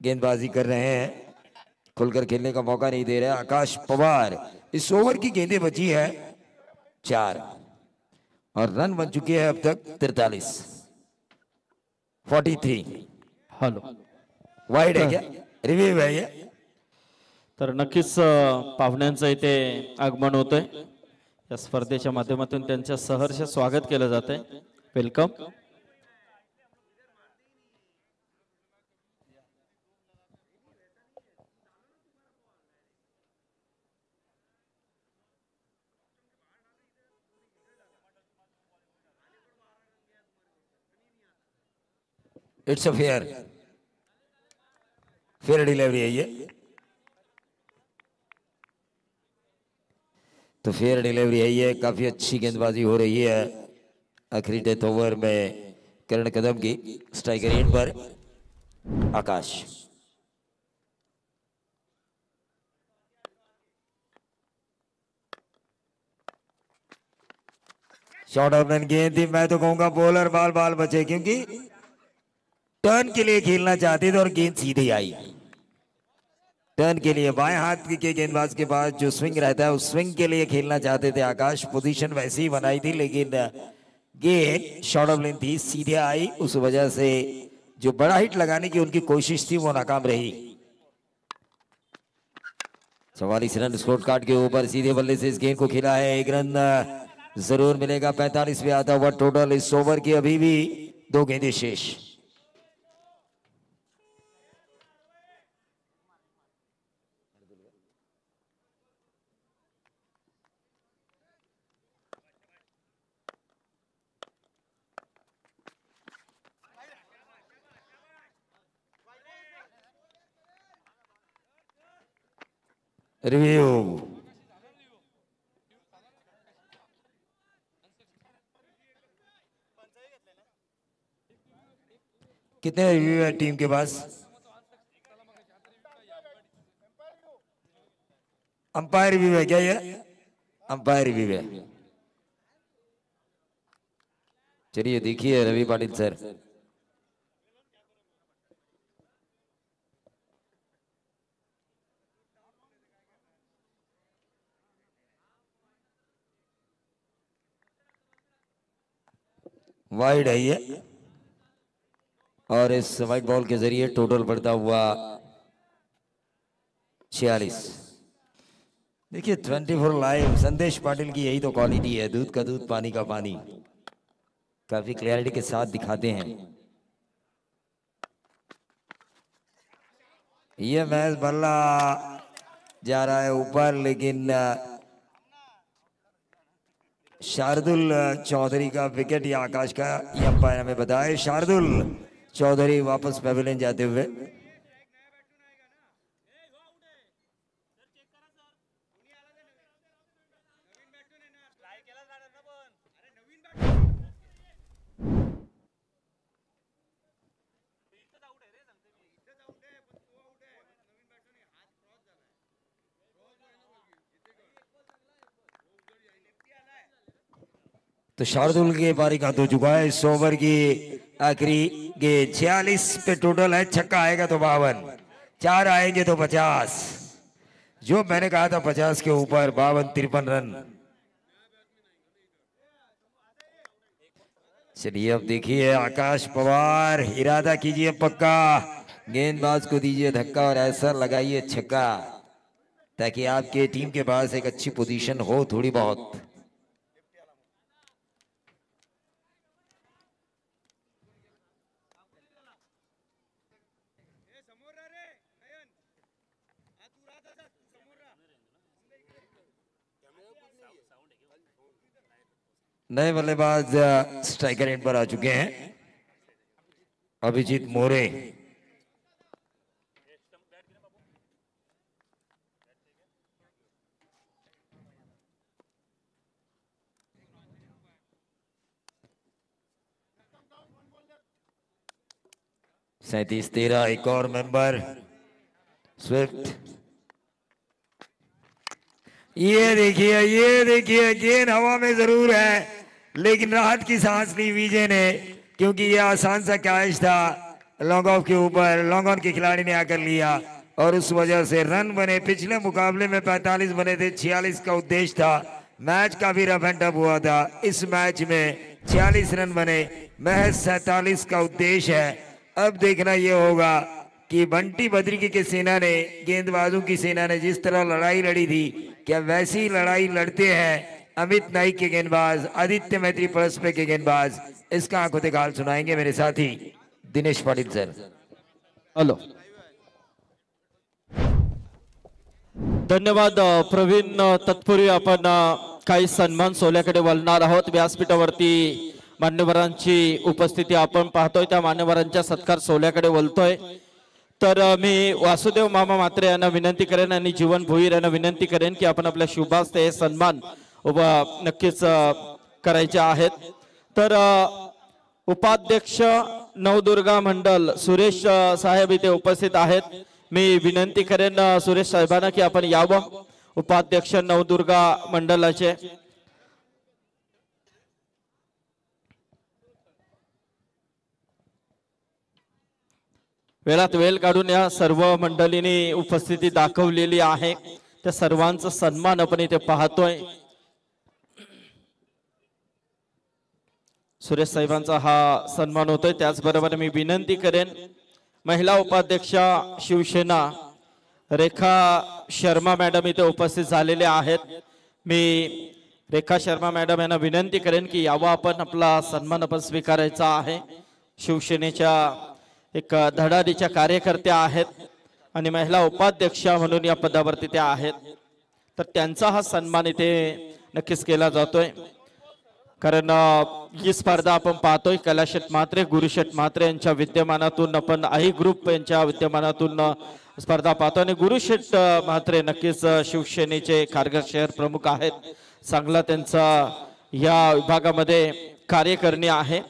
गेंदबाजी कर रहे हैं, खुलकर खेलने का मौका नहीं दे रहे। आकाश पवार, इस ओवर की गेंदें बची है 4 और रन बन चुके हैं अब तक 43, 43। हॅलो. वाईड आहे क्या, रिव्ह्यू आहे ये? तर नक्कीच पाहुण्यांचं इथे आगमन होतंय. या स्पर्धेच्या माध्यमातून त्यांचं सहर्ष स्वागत केलं जातंय. Welcome. It's a fair delivery है ये, तो फेयर डिलीवरी है ये। काफी अच्छी गेंदबाजी हो रही है आखिरी डेथ ओवर में करण कदम की। Striker end per Akash, short of run गेंद थी। मैं तो कहूंगा बॉलर बाल बाल बचे, क्योंकि टर्न के लिए खेलना चाहते थे और गेंद सीधे आई। टर्न के लिए बाएं हाथ के गेंदबाज के पास जो स्विंग रहता है उस स्विंग के लिए खेलना चाहते थे आकाश। पोजीशन वैसे ही बनाई थी लेकिन गेंद शॉर्ट ऑफ लेंथ थी, सीधे आई। उस वजह से जो बड़ा हिट लगाने की उनकी कोशिश थी वो नाकाम रही। 44 रन स्कोर कार्ड के ऊपर सीधे बल्ले से इस गेंद को खेला है। 1 रन जरूर मिलेगा। 45 पे आता हुआ टोटल इस ओवर की। अभी भी 2 गेंदें शेष। रिव्यू, कितने रिव्यू है टीम के पास? अंपायर रिव्यू है क्या ये? अंपायर रिव्यू है। चलिए देखिए रवि पाटिल सर। वाइड है ये और इस वाइट बॉल के जरिए टोटल बढ़ता हुआ 46। देखिए 24 लाइव संदेश पाटिल की यही तो क्वालिटी है, दूध का दूध पानी का पानी, काफी क्लियरिटी के साथ दिखाते हैं। ये मैच बल्ला जा रहा है ऊपर, लेकिन शार्दुल चौधरी का विकेट या आकाश का, ये अंपायर हमें बताए। शार्दुल चौधरी वापस पेविलियन जाते हुए। तो शार्दुल के पारी का हो चुका है इस ओवर की आखिरी गेंद। 46 पे टोटल है। छक्का आएगा तो 52, 4 आएंगे तो 50। जो मैंने कहा था 50 के ऊपर 52, 53 रन। चलिए अब देखिए आकाश पवार, इरादा कीजिए पक्का, गेंदबाज को दीजिए धक्का और ऐसा लगाइए छक्का, ताकि आपके टीम के पास एक अच्छी पोजीशन हो थोड़ी बहुत। नए बल्लेबाज स्ट्राइकर एंड पर आ चुके हैं। अभिजीत मोरे, 37-13 एक और मेंबर स्विफ्ट। ये देखिए गेंद हवा में जरूर है लेकिन राहत की सांस ली विजय ने, क्योंकि ये आसान सा कैच था। लॉन्ग ऑफ के ऊपर लॉन्ग ऑन के खिलाड़ी ने आकर लिया और उस वजह से रन बने। पिछले मुकाबले में 45 बने थे, 46 का उद्देश्य था। मैच काफी रफ एंड टफ हुआ था। इस मैच में 46 रन बने, महज 47 का उद्देश्य है। अब देखना यह होगा कि बंटी बद्री की सेना ने, गेंदबाजों की सेना ने जिस तरह लड़ाई लड़ी थी, क्या वैसी लड़ाई लड़ते हैं अमित नाइक के गेंदबाज, आदित्य मैत्री परस्पर के गेंदबाज। इसका आंखों देखा हाल सुनाएंगे मेरे साथी दिनेश पाटिल सर। हॅलो, धन्यवाद प्रवीण। तत्पूर्वी आपण काही सन्मान सोहळ्याकडे वळणार आहोत। व्यासपीठावरती मान्यवरांची उपस्थिती आपण पाहतोय, त्या मान्यवरांच्या सत्कार सोहळ्याकडे वळतोय। तर मी वासुदेव मामा म्हात्रे यांना विनंती करेन आणि जीवन भोईर यांना विनंती करेन की आपण आपल्या शुभास्ते हे सन्मान नक्कीच करायचे आहेत। तर उपाध्यक्ष नवदुर्गा मंडल सुरेश साहेब इथे उपस्थित आहेत। मी विनंती करेन सुरेश साहेबांना की आपण यावं। उपाध्यक्ष नवदुर्गा मंडलाचे वेळात वेळ काढून या सर्व मंडळींनी उपस्थिती दाखवलेली आहे। त्या सर्वांचा सन्मान आपण इथे पाहतोय। सुरेश साहेबांचा हा सन्मान होतोय। त्याचबरोबर मी विनंती करेन महिला उपाध्यक्षा शिवसेना रेखा शर्मा मॅडम इथे उपस्थित झालेले आहेत। मी रेखा शर्मा मॅडम यांना विनंती करेन की यावा, आपण आपला सन्मान आपण स्वीकारायचा आहे। शिवसेनेच्या एक धडाडीच्या कार्यकर्त्या आहेत आणि महिला उपाध्यक्षा म्हणून या पदावरती त्या आहेत। तर त्यांचा हा सन्मान इथे नक्कीच केला जातोय, कारण ही स्पर्धा आपण पाहतोय कैलाश म्हात्रे, गुरुशेठ म्हात्रे यांच्या विद्यमानातून, आपण आई ग्रुप यांच्या विद्यमानातून स्पर्धा पाहतो। आणि गुरुशेठ म्हात्रे नक्कीच शिवसेनेचे खारघर शहर प्रमुख आहेत। चांगला त्यांचा या विभागामध्ये कार्यकारिणी आहे।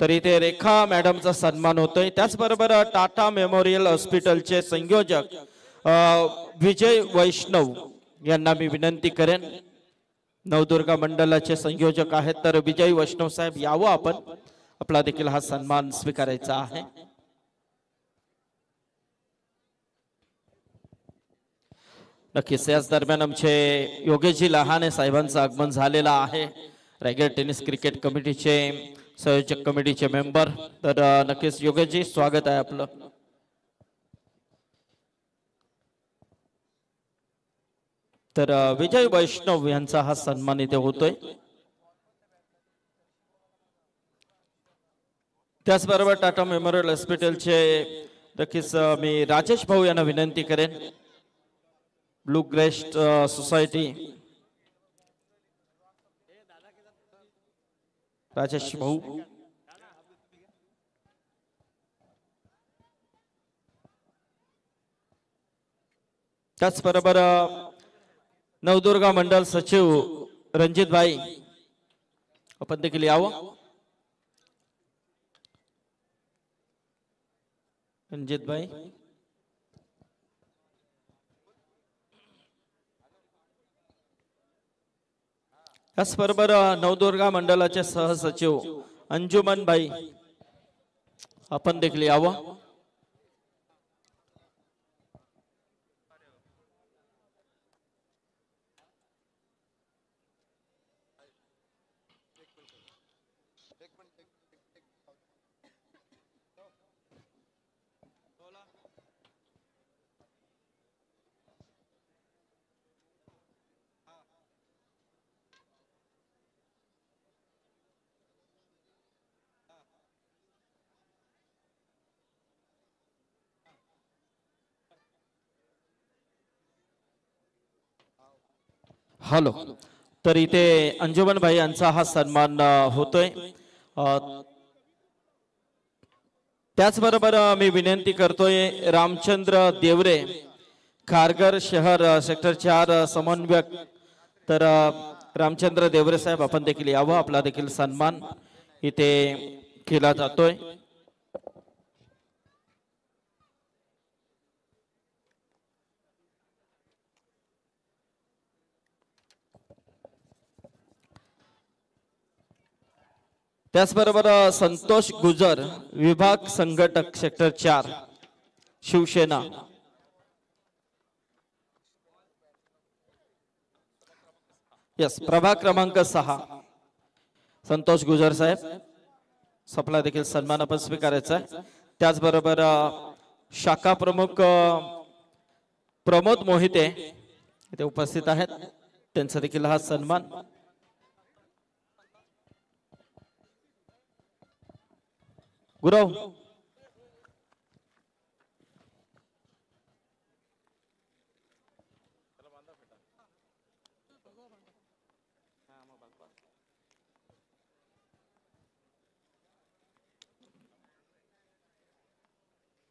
तर इथे रेखा मॅडमचा सन्मान होतोय। त्याचबरोबर टाटा मेमोरियल हॉस्पिटलचे संयोजक विजय वैष्णव यांना मी विनंती करेन, नवदुर्गा मंडलाचे संयोजक आहेत। तर विजय वैष्णव साहेब यावं, आपण आपला देखील हा सन्मान स्वीकारायचा आहे। नक्कीच याच दरम्यान आमचे योगेशजी लहाने साहेबांचं आगमन झालेलं आहे, रायगड टेनिस क्रिकेट कमिटीचे संयोजक कमिटीचे मेंबर। तर नक्कीच योगेशजी स्वागत आहे आपलं। तर विजय वैष्णव यांचा हा सन्मान इथे होतोय। त्याचबरोबर टाटा मेमोरियल हॉस्पिटलचे नक्कीच मी राजेश भाऊ यांना विनंती करेन, ब्लू ग्रेस्ट सोसायटी राजेश भाऊ। त्याचबरोबर नवदुर्गा मंडल सचिव रणजित भाई आपण देखील यावं। रणजित भाई त्याचबरोबर नवदुर्गा मंडलाचे सहसचिव अंजुमन भाई आपण देखील यावं। हॅलो, तर इथे अंजुमन भाई यांचा हा सन्मान होतोय। त्याचबरोबर मी विनंती करतोय रामचंद्र देवरे खारघर शहर सेक्टर 4 समन्वयक। तर रामचंद्र देवरे साहेब आपण देखील यावं, आपला देखील सन्मान इथे केला जातोय। त्याचबरोबर संतोष गुजर विभाग संघटक सेक्टर 4 शिवसेना। यस, प्रभाग क्रमांक 6 संतोष गुजर साहेब सपला देखील सन्मान आपण स्वीकारायचा आहे। त्याचबरोबर शाखा प्रमुख प्रमोद मोहिते इथे उपस्थित आहेत, त्यांचा देखील हा सन्मान। गुरव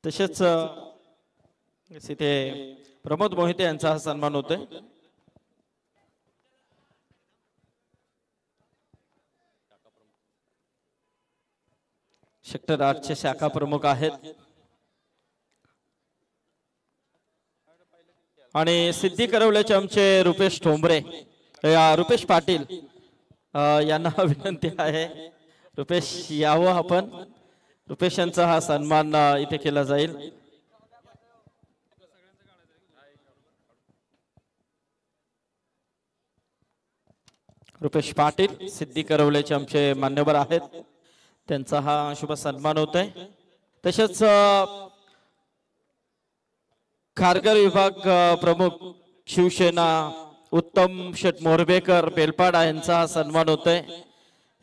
तसेच इथे प्रमोद मोहिते यांचा हा सन्मान होतोय। सेक्टर 8 चे शाखा प्रमुख आहेत आणि सिद्धी करवल्याचे आमचे रुपेश ठोंबरे रुपेश पाटील यांना विनंती आहे, रुपेश यावं आपण। रुपेश यांचा हा सन्मान इथे केला जाईल। रुपेश पाटील सिद्धी करवल्याचे आमचे मान्यवर आहेत, त्यांचा हा शुभ सन्मान होतोय। तसेच खारघर विभाग प्रमुख शिवसेना उत्तम शेठ मोरबेकर बेलपाडा यांचा हा सन्मान होतोय।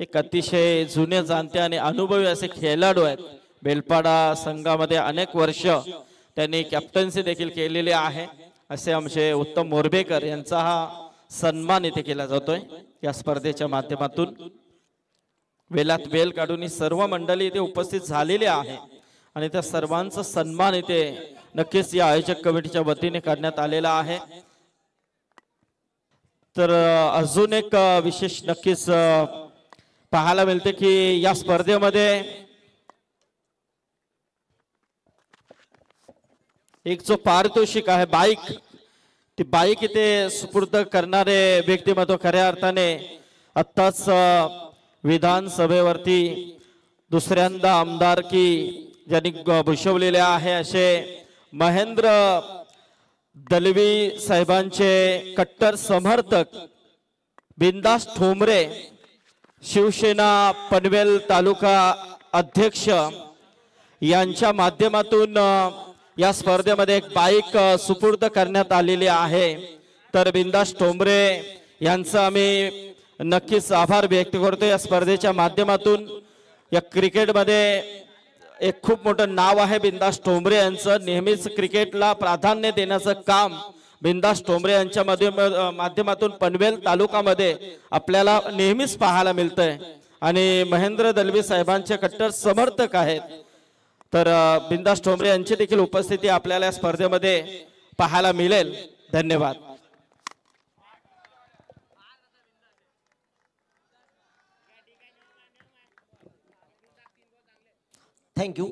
एक अतिशय जुने जाणते आणि अनुभवी असे खेळाडू आहेत। बेलपाडा संघामध्ये अनेक वर्ष त्यांनी कॅप्टन्सी देखील केलेली आहे। असे आमचे उत्तम मोरबेकर यांचा हा सन्मान इथे केला जातोय या स्पर्धेच्या माध्यमातून। वेलात वेल काढून ही सर्व मंडळी इथे उपस्थित झालेली आहे आणि त्या सर्वांचा सन्मान इथे नक्कीच या आयोजक कमिटीच्या वतीने करण्यात आलेला आहे। तर अजून एक विशेष नक्कीच पाहायला मिळते की या स्पर्धेमध्ये एक जो पारितोषिक आहे बाईक, ती बाईक इथे सुपूर्द करणारे व्यक्तिमत्व खऱ्या अर्थाने आत्ताच विधानसभेवरती दुसऱ्यांदा आमदारकी ज्यांनी भूषवलेले आहे असे महेंद्र दलवी साहेबांचे कट्टर समर्थक बिंदास ठोंबरे शिवसेना पनवेल तालुका अध्यक्ष यांच्या माध्यमातून या स्पर्धेमध्ये एक बाईक सुपूर्द करण्यात आलेली आहे। तर बिंदास ठोंबरे यांचा आम्ही नक्कीच आभार व्यक्त करतो। या स्पर्धेच्या माध्यमातून या क्रिकेटमध्ये एक खूप मोठं नाव आहे बिंदास ठोंबरे यांचं। नेहमीच क्रिकेटला प्राधान्य देण्याचं काम बिंदास ठोंबरे यांच्या माध्यमातून पनवेल तालुक्यामध्ये आपल्याला नेहमीच पाहायला मिळतंय आणि महेंद्र दलवी साहेबांचे कट्टर समर्थक आहेत। तर बिंदास ठोंबरे यांची देखील उपस्थिती आपल्याला या स्पर्धेमध्ये पाहायला मिळेल। धन्यवाद। थँक्यू।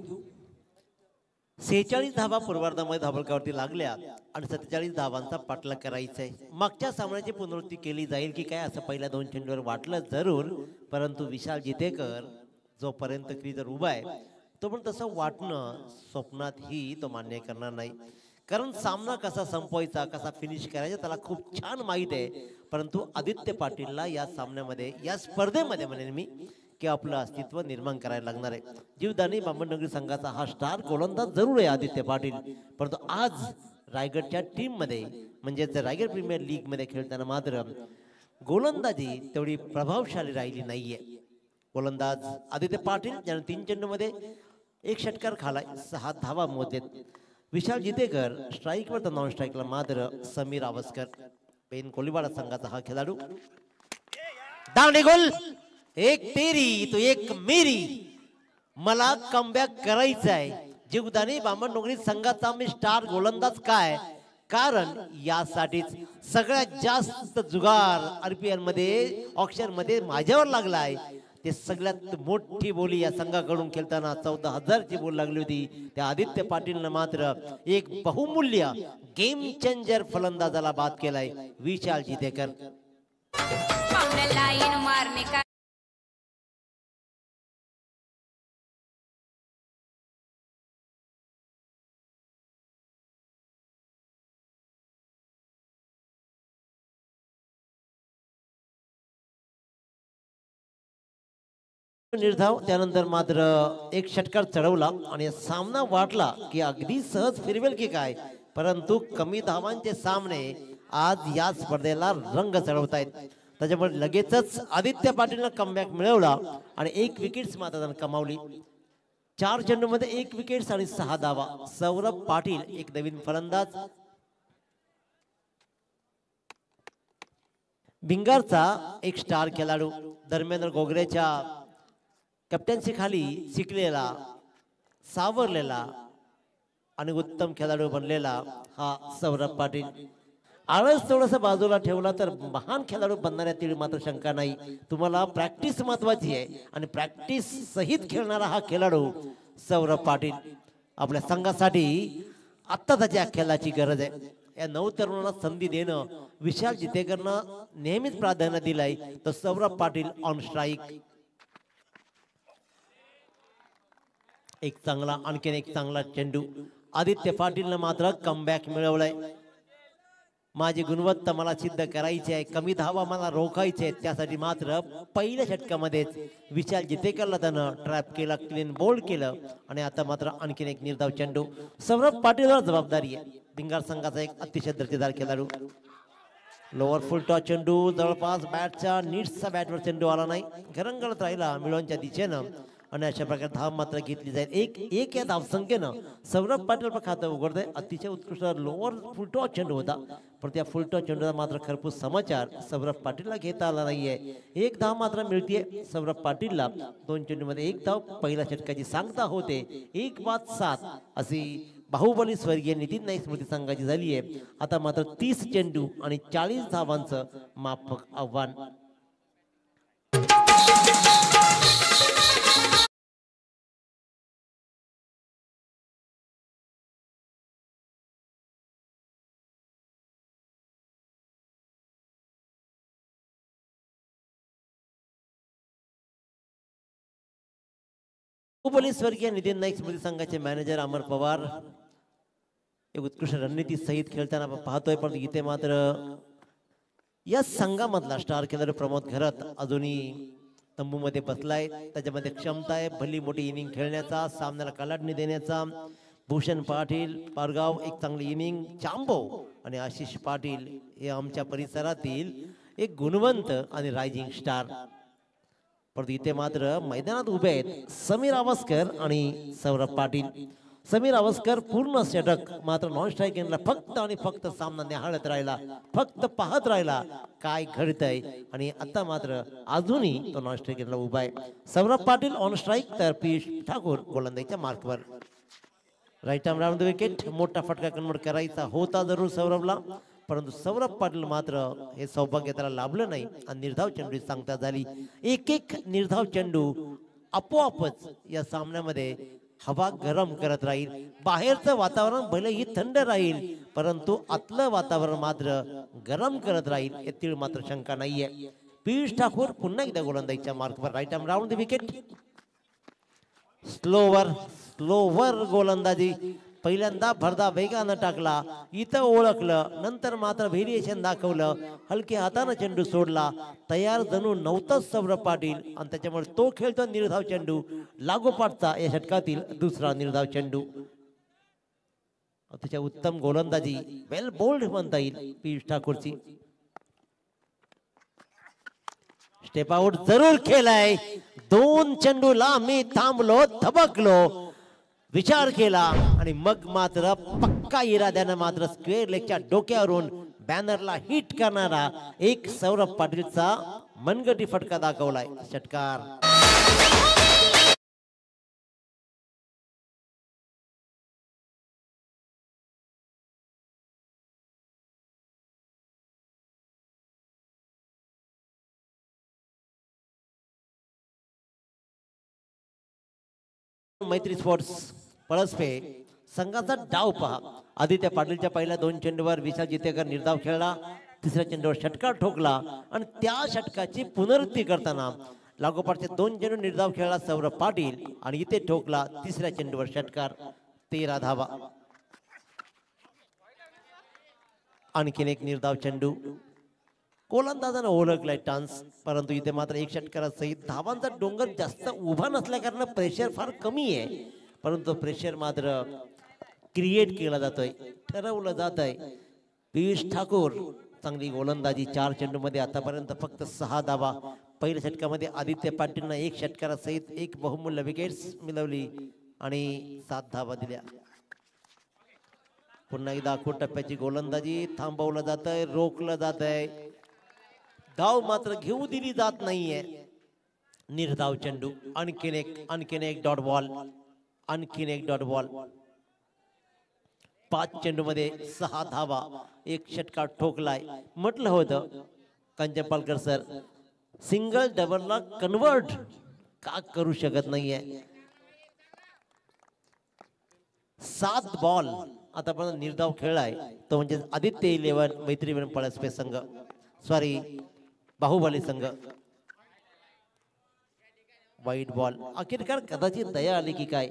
46 धावा पूर्वार्धामध्ये धाबळकावरती लागल्या आणि 47 धावांचा पाठलाग करायचा आहे। मागच्या सामन्याची पुनरावृत्ती केली जाईल की काय असं पहिल्या 2 चेंडूवर वाटलं जरूर, परंतु विशाल जितेकर जोपर्यंत क्रीजवर उभा आहे तो पण तसं वाटणं स्वप्नातही तो मान्य करणार नाही, कारण सामना कसा संपवायचा कसा फिनिश करायचा त्याला खूप छान माहीत आहे। परंतु आदित्य पाटीलला या सामन्यामध्ये या स्पर्धेमध्ये म्हणेन मी की आपलं अस्तित्व निर्माण करायला लागणार आहे। जीवदानी बामणनगरी संघाचा हा स्टार गोलंदाज जरूर आहे आदित्य पाटील, परंतु आज रायगडच्या टीम मध्ये म्हणजे रायगड प्रीमियर लीग मध्ये खेळताना मात्र गोलंदाजी तेवढी प्रभावशाली राहिली नाहीये। गोलंदाज आदित्य पाटील ज्याने 3 चेंडूमध्ये 1 षटकार खालाय, 6 धावा मोजलेत। विशाल जितेकर स्ट्राईकवर तर नॉन स्ट्राईकला मात्र समीर आवस्कर पेन कोलीवाडा संघाचा हा खेळाडू। दांडे गोल, एक तेरी तो एक मेरी, मला कमबॅक करायचं आहे। जीवदानी बामणनगरी संघाचा मी स्टार गोलंदाज काय, कारण यासाठीच सगळ्यात जास्त जुगार आरपीएल मध्ये ऑक्शन मध्ये माझ्यावर लागलाय। ते सगळ्यात मोठी बोली या संघाकडून खेळताना 14,000 ची बोल लागली होती। त्या आदित्य पाटीलने मात्र एक बहुमूल्य गेम चेंजर फलंदाजाला बाद केलाय विशाल जितेकर। निर्धाव त्यानंतर मात्र एक षटकार चढवला आणि सामना वाटला की अगदी सहज फिरवेल की काय, परंतु कमी धावांचे सामने आज या स्पर्धेला रंग चढवतायत. त्याच्यामुळे लगेचच आदित्य पाटीलनं कमबॅक मिळवला आणि 1 विकेट मात्र त्यानं कमावली. 4 चेंडूमध्ये 1 विकेट आणि 6 धावा. सौरभ पाटील एक नवीन फलंदाज. भिंगारचा एक स्टार खेळाडू, धर्मेंद्र गोगरेच्या कॅप्टन्सी खाली शिकलेला, सावरलेला आणि उत्तम खेळाडू बनलेला हा सौरभ पाटील. आळस थोडंसं बाजूला ठेवला तर महान खेळाडू बनणाऱ्यातील मात्र शंका नाही. तुम्हाला प्रॅक्टिस महत्वाची आहे आणि प्रॅक्टिस सहित खेळणारा हा खेळाडू सौरभ पाटील आपल्या संघासाठी आत्ता त्याच्या खेळाची गरज आहे. या नवतरुणांना संधी देणं विशाल जितेकरनं नेहमीच प्राधान्य दिलंय. तर सौरभ पाटील ऑन स्ट्राईक. आणखीन एक चांगला चेंडू. आदित्य पाटीलनं मात्र कमबॅक मिळवलाय. माझी गुणवत्ता मला सिद्ध करायची आहे, कमी धावा मला रोखायचे आहेत. त्यासाठी मात्र पहिल्या षटकामध्येच विशाल जितेकरला त्यानं ट्रॅप केला, क्लीन बोल्ड केलं आणि आता मात्र आणखीन एक निर्धाव चेंडू. सौरभ पाटीलवर जबाबदारी आहे. भिंगार संघाचा एक अतिशय दर्जेदार खेळाडू. लोअर फुल टॉस चेंडू जवळपास बॅटच्या नीट्सचा बॅटवर चेंडू आला नाही, घरंगळत राहिला मिळवणच्या दिशेनं आणि अशा प्रकारे धाव मात्र घेतली जाईल. एक या धावसंख्येनं सौरभ पाटील खातं उघडतंय. अतिशय उत्कृष्ट लोअर फुलटॉस चेंडू होता, पण त्या फुलटॉस चेंडूचा मात्र खरपूस समाचार सौरभ पाटीलला घेता आला नाहीये. 1 धाव मात्र मिळतीये सौरभ पाटीलला. 2 चेंडूमध्ये 1 धाव. पहिल्या षटकाची सांगता होते 1-7 अशी बाहुबली स्वर्गीय नितीन नाईक स्मृती संघाची झाली आहे. आता मात्र 30 चेंडू आणि 40 धावांचं माफक आव्हान. बाहुबली स्वर्गीय नितीन नाईक स्मृती संघाचे मॅनेजर अमर पवार एक उत्कृष्ट रणनीती सहित खेळताना आपण पाहतोय. पण इथे मात्र या संघामधला स्टार खेळाडू प्रमोद घरत अजूनही तंबूमध्ये बसलाय. त्याच्यामध्ये क्षमता आहे भली मोठी इनिंग खेळण्याचा, सामन्याला कलाटणी देण्याचा. भूषण पाटील पारगाव एक चांगली इनिंग. चांबो आणि आशिष पाटील हे आमच्या परिसरातील एक गुणवंत आणि रायझिंग स्टार. परंतु इथे मात्र मैदानात उभे आहेत समीर आवस्कर आणि सौरभ पाटील. समीर आवस्कर पूर्ण षटक मात्र नॉन स्ट्राईक गेमला फक्त आणि फक्त सामना निहाळत राहिला, फक्त पाहत राहिला काय घडतंय. आणि आता मात्र अजूनही तो नॉन स्ट्राईक गेमला उभा आहे. सौरभ पाटील ऑन स्ट्राईक तर पियुष ठाकूर गोलंदाजीच्या मार्कवर. Right arm round the wicket. मोठा फटका कन्वर्ट करायचा होता जरूर सौरभला, परंतु सौरभ पाटील मात्र हे सौभाग्य त्याला लाभलं नाही आणि निर्धाव चेंडू सांगता झाली. एक निर्धाव चेंडू आपोआपच या सामन्यामध्ये हवा गरम करत राहील. बाहेरचं वातावरण भलेही थंड राहील, परंतु आतलं वातावरण मात्र गरम करत राहील यातील मात्र शंका नाहीये. पियुष ठाकूर पुन्हा एकदा गोलंदाजीच्या मार्कवर. Right arm round the wicket. Slower गोलंदाजी. पहिल्यांदा भरदा वेगानं टाकला, इथं ओळखलं, नंतर मात्र व्हेरिएशन दाखवलं, हलके हातानं चेंडू सोडला. तयार जणू नव्हताच सौरभ पाटील आणि त्याच्यामुळे तो खेळतो निर्धाव चेंडू. लागोपाठचा या षटकातील दुसरा निर्धाव चेंडू. त्याच्या उत्तम गोलंदाजी, वेल बोल्ड म्हणता येईल पियुष ठाकूरची. स्टेप आउट जरूर केलाय. 2 चेंडूला मी थांबलो, धबकलो, विचार केला आणि मग मात्र पक्का इराद्यानं मात्र स्क्वेअर लेगच्या डोक्यावरून बॅनरला हिट करणारा एक सौरभ पाटीलचा मनगटी फटका दाखवलाय. षटकार. मैत्री स्पोर्ट्स पळसपे संघाचा डाव पहा. आदित्य पाटीलच्या पहिल्या 2 चेंडूवर विशाल जितेकर निर्धाव खेळला. तिसऱ्या चेंडूवर षटकार ठोकला आणि त्या षटकाची पुनरावृत्ती करताना लागोपाठचे 2 चेंडू निर्धाव खेळला सौरभ पाटील आणि इथे ठोकला तिसऱ्या चेंडूवर षटकार. 13 धावा. आणखीन एक निर्धाव चेंडू. गोलंदाजानं ओळखलाय चान्स, परंतु इथे मात्र एक षटकारासहित धावांचा डोंगर जास्त उभा नसल्या कारण प्रेशर फार कमी आहे, परंतु प्रेशर मात्र क्रिएट केला जातोय, ठरवलं जात आहे. पियुष ठाकूर चांगली गोलंदाजी, 4 चेंडूमध्ये आतापर्यंत फक्त 6 धावा. पहिल्या षटकामध्ये आदित्य पाटीलनं 1 षटकारासहित 1 बहुमूल्य विकेट्स मिळवली आणि 7 धावा दिल्या. पुन्हा एकदा आखूड टप्प्याची गोलंदाजी, थांबवलं जात आहे, रोखलं जात आहे, धाव मात्र घेऊ दिली जात नाहीये. निर्धाव चेंडू, आणखीन एक डॉट बॉल, आणखीन एक डॉट बॉल. 5 चेंडूमध्ये 6 धावा, 1 षटकार ठोकलाय. म्हटलं होतं कंचपालकर सर, सिंगल डबलला कन्वर्ट का करू शकत नाहीये. 7 बॉल आतापर्यंत निर्धाव खेळलाय, तो म्हणजे आदित्य 11 मैत्री पळसपे संघ, सॉरी बाहुबली संघ. वाईट बॉल, अखेरकार कदाचित दया आली की काय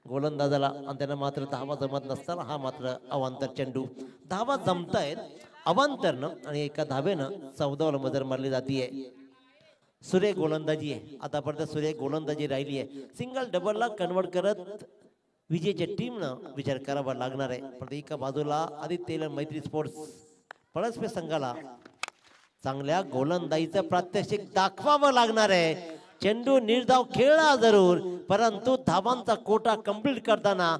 गोलंदाजाला, आणि त्यांना मात्र धावा जमत नसताना हा मात्र अवांतर चेंडू. धावा जमतायत अवांतरनं आणि एका धावेनं 14 मजर मारली जातीये. सुरेख गोलंदाजी आहे आतापर्यंत, सुरेख गोलंदाजी राहिली आहे. सिंगल डबलला कन्वर्ट करत विजेच्या टीमनं विचार करावा लागणार आहे. पण एका बाजूला आदित्य मैत्री स्पोर्ट्स पळसपे संघाला चांगल्या गोलंदाजीचं प्रात्यक्षिक दाखवावं लागणार आहे. चेंडू निर्धाव खेळला जरूर, परंतु धावांचा कोटा कंप्लीट करताना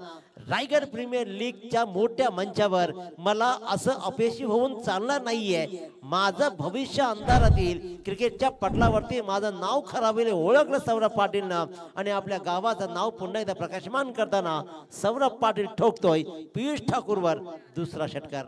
रायगड प्रीमियर लीगच्या मोठ्या मंचावर मला असं अपयशी होऊन चालणार नाहीये. माझं भविष्य अंधारात येईल, क्रिकेटच्या पटलावरती माझं नाव खराब होईल ओळखलं सौरभ पाटीलनं, आणि आपल्या गावाचं नाव पुन्हा एकदा प्रकाशमान करताना सौरभ पाटील ठोकतोय पियुष ठाकूरवर दुसरा षटकार.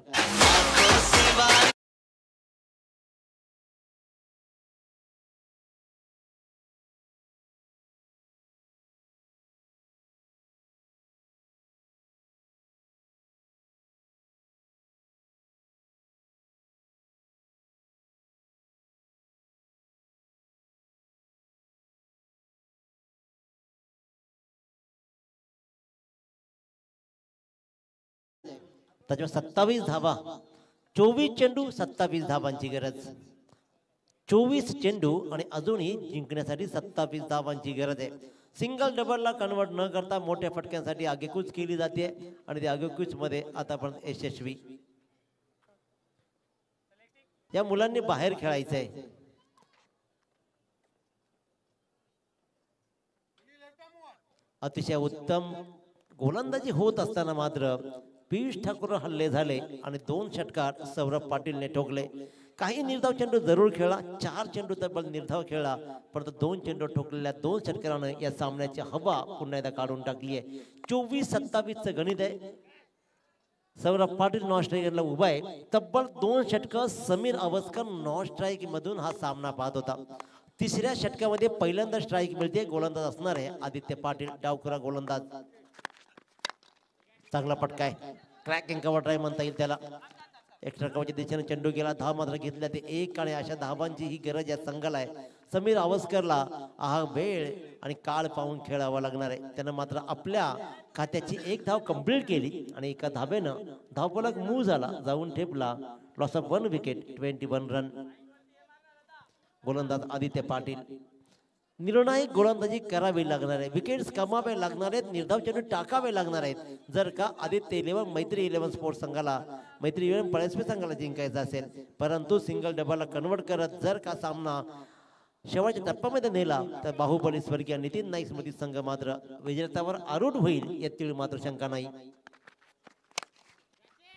त्याच्यावर 27 धावा, 24 चेंडू 27 धावांची गरज. 24 चेंडू आणि अजूनही जिंकण्यासाठी 27 धावांची गरज आहे. सिंगल डबलला कन्वर्ट न करता मोठ्या फटक्यांसाठी आगेकूच केली जाते आणि त्या आगेकूच मध्ये आतापर्यंत यशस्वी. या मुलांनी बाहेर खेळायचंय. अतिशय उत्तम गोलंदाजी होत असताना मात्र पियुष ठाकूर हल्ले झाले आणि 2 षटकार सौरभ पाटीलने ठोकले. काही निर्धाव चेंडू जरूर खेळला, 4 चेंडू तब्बल निर्धाव खेळला, परंतु 2 चेंडू ठोकलेल्या 2 षटकारानं या सामन्याची हवा पुन्हा एकदा काढून टाकली आहे. 24-27 गणित आहे. सौरभ पाटील नॉन स्ट्राईकरला उभा आहे. तब्बल 2 षटकं समीर अवस्कर नॉन स्ट्राईक मधून हा सामना पाहत होता. 3ऱ्या षटकामध्ये पहिल्यांदा स्ट्राईक मिळते. गोलंदाज असणार आहे आदित्य पाटील, डावखुरा गोलंदाज. चांगला फटका आहे, क्रॅकिंग कव्हर ड्राईव्ह म्हणता येईल त्याला. एक्स्ट्रा कव्हरच्या दिशेने चेंडू गेला, धाव मात्र घेतल्या ते 1, आणि अशा धावांची ही गरज या संघाला आहे. समीर अवस्करला हा वेळ आणि काळ पाहून खेळावा लागणार आहे. त्यानं मात्र आपल्या खात्याची 1 धाव कंप्लीट केली आणि एका धावेनं धावफलक मूव्ह झाला, जाऊन ठेपला. Loss of 1 wicket, 21 run. गोलंदाज आदित्य पाटील. निर्णायक गोलंदाजी करावी लागणार आहे, विकेट्स कमावे लागणार आहेत, निर्धाव चेंडू टाकावे लागणार आहेत. जर का आदित्य 11 मैत्री 11 स्पोर्ट्स संघाला, मैत्री 11 पळसपे संघाला जिंकायचा असेल. परंतु सिंगल डबलला कन्वर्ट करत जर का सामना शेवटच्या टप्प्यामध्ये नेला तर बाहुबली स्वर्गीय नितीन नाईक स्मृती संघ मात्र विजेत्यावर आरूढ होईल, यातील मात्र शंका नाही.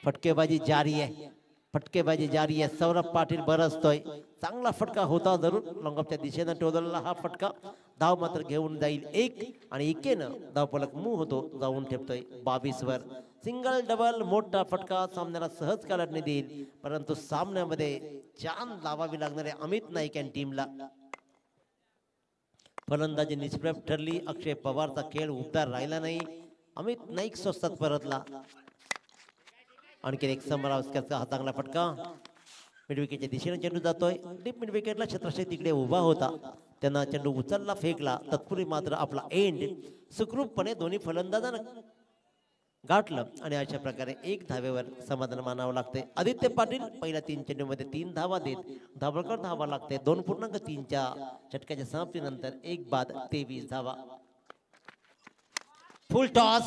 फटकेबाजी जारी आहे, फटकेबाजी जारी आहे. सौरभ पाटील बरसतोय, चांगला फटका होता जरूर. लॉंगऑफच्या दिशेनं टोलला हा फटका, धाव मात्र घेऊन जाईल 1, आणि 1नं धावफलक मूव्ह होतो, जाऊन ठेपतोय 22 वर. सिंगल डबल मोठा फटका सामन्याला सहज काढणे देईल, परंतु सामन्यामध्ये जान लावावी लागणार आहे अमित नाईक यांनी टीमला. फलंदाजी निष्प्रभ ठरली. अक्षय पवारचा खेळ उबदार राहिला नाही, अमित नाईक स्वस्तात परतला. आणखी एक समर अवस्करचा हा चांगला फटका, मिड विकेटच्या दिशेने चेंडू जातोय. डीप मिड विकेटला छत्रशे तिकडे उभा होता, त्यांना चेंडू उचलला, फेकला. तत्पूर्वी मात्र आपला एंड सुखरूपपणे दोन्ही फलंदाजांना गाठलं आणि अशा प्रकारे 1 धावेवर समाधान मानावं लागते. आदित्य पाटील पहिल्या 3 चेंडूमध्ये 3 धावा देत दाभोळकर धावा लागते. 2.3च्या षटकाच्या समाप्तीनंतर 1 बाद 23 धावा. फुल टॉस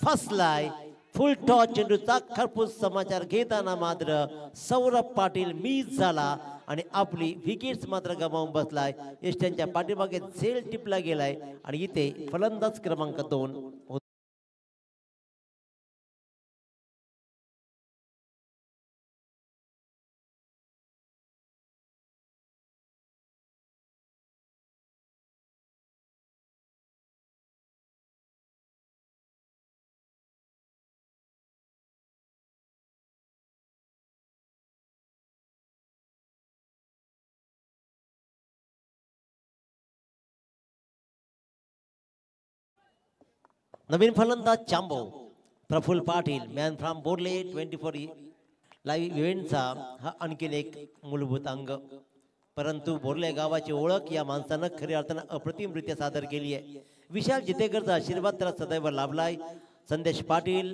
फसलाय. फुल टॉस चेंडूचा खरपूस समाचार घेताना मात्र सौरभ पाटील मिस झाला आणि आपली विकेट्स मात्र गमावून बसलाय. एष्ट्यांच्या पाठीमागे झेल टिपला गेलाय आणि इथे फलंदाज क्रमांक 2 नवीन फलंदाज Chambo Praful Patil man from Borle 24 live इव्हेंटचा हा आणखीन एक मूलभूत अंग. परंतु बोर्ले गावाची ओळख या माणसानं खऱ्या अर्थानं अप्रतिमरित्या सादर केली आहे. विशाल जितेकरचा आशीर्वाद त्याला सदैव लाभलाय. संदेश पाटील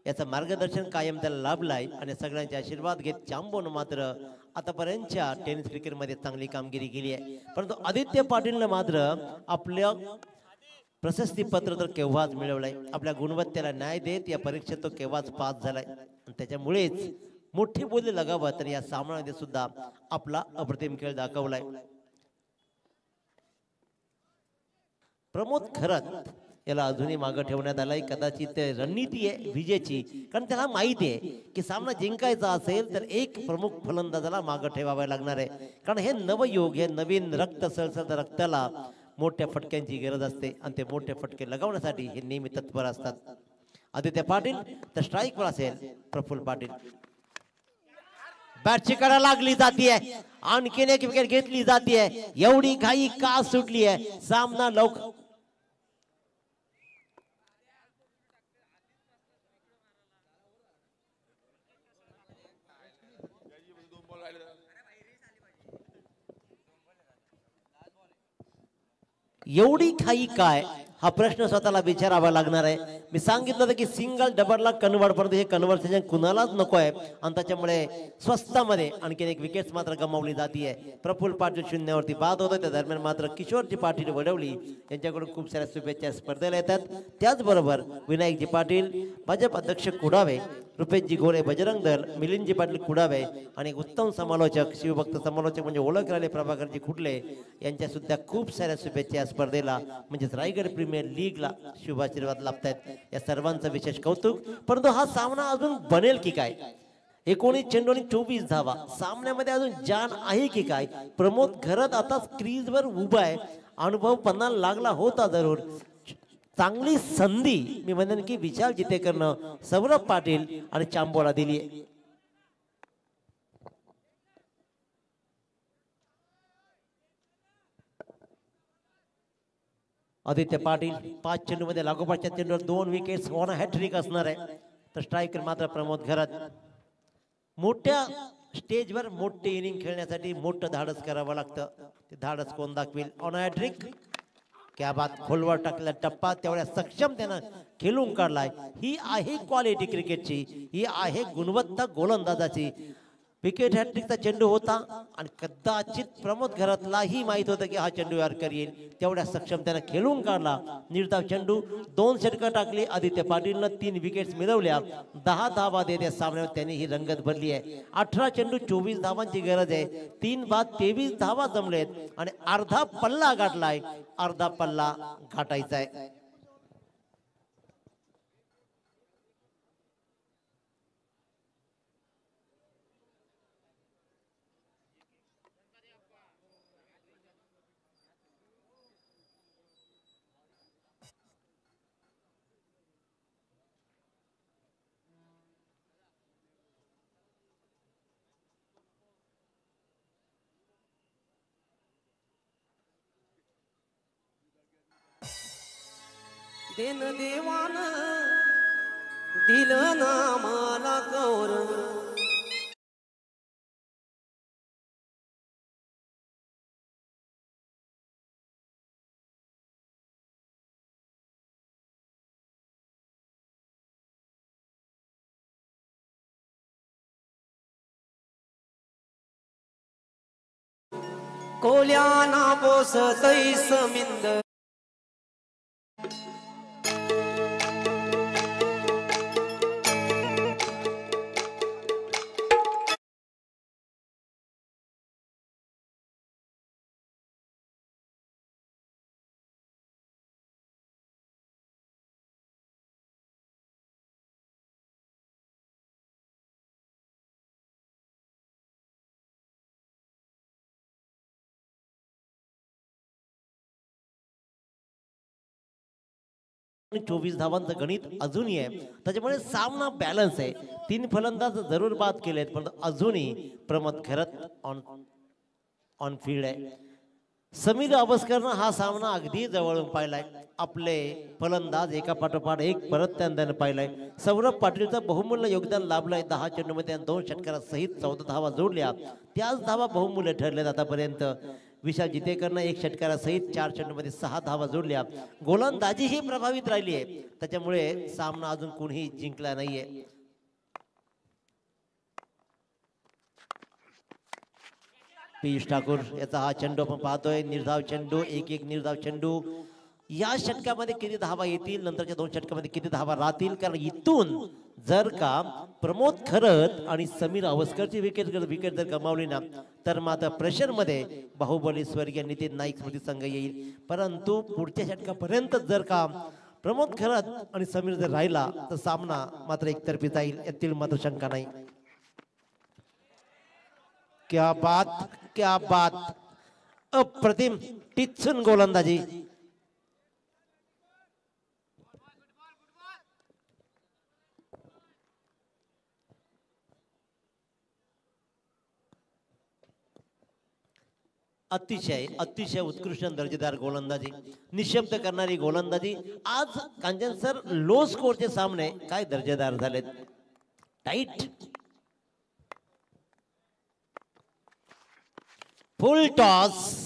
याचं मार्गदर्शन कायम त्याला लाभलाय आणि सगळ्यांचे आशीर्वाद घेत चांबोनं मात्र आतापर्यंतच्या टेनिस क्रिकेटमध्ये चांगली कामगिरी केली आहे. परंतु आदित्य पाटीलनं मात्र आपल्या प्रशस्ती पत्र तर केव्हाच मिळवलंय. आपल्या गुणवत्तेला न्याय देत या परीक्षेत तो केव्हाच पास झालाय आणि त्याच्यामुळेच मोठी बोली लगावत तर या सामन्यामध्ये सुद्धा आपला अप्रतिम खेळ दाखवलाय. प्रमोद खरत याला अजूनही मागे ठेवण्यात आलाय. कदाचित रणनीती आहे विजेची, कारण त्याला माहिती आहे की सामना जिंकायचा असेल तर एक प्रमुख फलंदाजाला मागे ठेवावा लागणार आहे. कारण हे नवयुग, हे नवीन रक्त सळसळत्या रक्ताला मोठ्या फटक्यांची गरज असते आणि ते मोठे फटके लगावण्यासाठी हे नेहमी तत्पर असतात. आदित्य पाटील तर स्ट्राईकवर असेल प्रफुल्ल पाटील. बॅटची कडा लागली जातीये, आणखीन एक विकेट घेतली जातीये. एवढी घाई का सुटली आहे? सामना लवकर एवढी घाई काय हा प्रश्न स्वतःला विचारावा लागणार आहे. मी सांगितलं होतं की सिंगल डबलला कन्वर्ट परंतु हे कन्व्हर्सेशन कुणालाच नको आहे आणि त्याच्यामुळे स्वस्तामध्ये आणखीन एक विकेट मात्र गमावली जाते. प्रफुल्ल पाटील शून्यावरती बाद होतं. त्या दरम्यान मात्र किशोरजी पाटील वडवली यांच्याकडून खूप साऱ्या शुभेच्छा स्पर्धेला येतात. त्याचबरोबर विनायकजी पाटील, भाजप अध्यक्ष कुडावे, रुपेशजी घोडे बजरंग दल, मिलिंदजी पाटील कुडावे आणि उत्तम समालोचक शिवभक्त समालोचक म्हणजे ओळख राहिले प्रभाकरजी खुटले यांच्या सुद्धा खूप साऱ्या शुभेच्छा स्पर्धेला म्हणजेच रायगड प्रीमियर लीगला शुभाशीर्वाद लाभतायत. या सर्वांचं विशेष कौतुक. परंतु हा सामना अजून बनेल की काय? 19 चेंडू आणि 24 धावा. सामन्यामध्ये अजून जान आहे की काय? प्रमोद घरत आता क्रीजवर उभा आहे. अनुभव पन्ना लागला होता जरूर. चांगली संधी मी म्हणेन की विशाल जितेकरनं सौरभ पाटील आणि चांबोला दिली. आदित्य पाटील 5 चेंडूमध्ये लागोपाठच्या चेंडूवर 2 विकेट्स होणं हॅट्रिक असणार आहे. तर स्ट्रायकर मात्र प्रमोद घरत. मोठ्या स्टेजवर मोठे इनिंग खेळण्यासाठी मोठं धाडस करावं लागतं. ते धाडस कोण दाखवेल? ऑन हॅट्रिक क्या बात. खोलवर टाकलेला टप्पा तेवढ्या सक्षम त्यानं खेळून काढलाय. ही आहे क्वालिटी क्रिकेटची, ही आहे गुणवत्ता गोलंदाजाची. विकेट हॅट्रिकचा चेंडू होता आणि कदाचित प्रमोद घरातलाही माहित होतं की हा चेंडू यार्कर येईल. तेवढ्या सक्षम त्यानं खेळून काढला. निर्धाव चेंडू 2 षटकं टाकली. आदित्य पाटीलनं 3 विकेट्स मिळवल्या. 10 धावा देत या सामन्यात त्यांनी ही रंगत भरली आहे. 18 चेंडू 24 धावांची गरज आहे. 3 बाद 23 धावा जमलेत आणि अर्धा पल्ला गाठलाय. अर्धा पल्ला गाठायचा आहे. दिन देवान दिलं ना मला गौर कोल्याना बोसतई समिंद आणि 24 धावांचं गणित अजूनही आहे. त्याच्यामुळे सामना बॅलन्स आहे. 3 फलंदाज जरूर बाद केलेत पण अजूनही प्रमोद खरत ऑन फील्ड आहे. समीर अवस्करनं हा सामना अगदी जवळून पाहिलाय. आपले फलंदाज एका पाठोपाठ एक परत त्यांना पाहिलाय. सौरभ पाटीलचं बहुमूल्य योगदान लाभलंय. 10 चेंडूमध्ये 2 षटकारासहित 14 धावा जोडल्या. त्याच धावा बहुमूल्य ठरल्यात आतापर्यंत. विशाल जितेकरनं 1 षटकारासहित 4 चेंडूमध्ये 6 धावा जोडल्या. गोलंदाजी ही प्रभावित राहिली आहे. त्याच्यामुळे सामना अजून कोणीही जिंकला नाहीये. पियुष ठाकूर याचा हा चेंडू आपण पाहतोय. निर्धाव चेंडू 1-1 निर्धाव चेंडू. या षटकामध्ये किती धावा येतील, नंतरच्या 2 षटकामध्ये किती धावा राहतील, कारण इथून जर का प्रमोद खरत आणि समीर अवस्करची विकेट जर गमावली ना तर मात्र प्रेशरमध्ये बाहुबली स्वर्गीय नितीन नाईक स्मृती संघ येईल. परंतु पुढच्या षटकापर्यंत जर का प्रमोद खरत आणि समीर जर राहिला तर सामना मात्र एकतर्फी जाईल, यातील मात्र शंका नाही. क्या बात, क्या बात, अप्रतिम टिचून गोलंदाजी. अतिशय अतिशय उत्कृष्ट दर्जेदार गोलंदाजी, निशब्द करणारी गोलंदाजी. आज कांचन सर लो स्कोरचे सामने काय दर्जेदार झालेत. टाईट, फुल टॉस,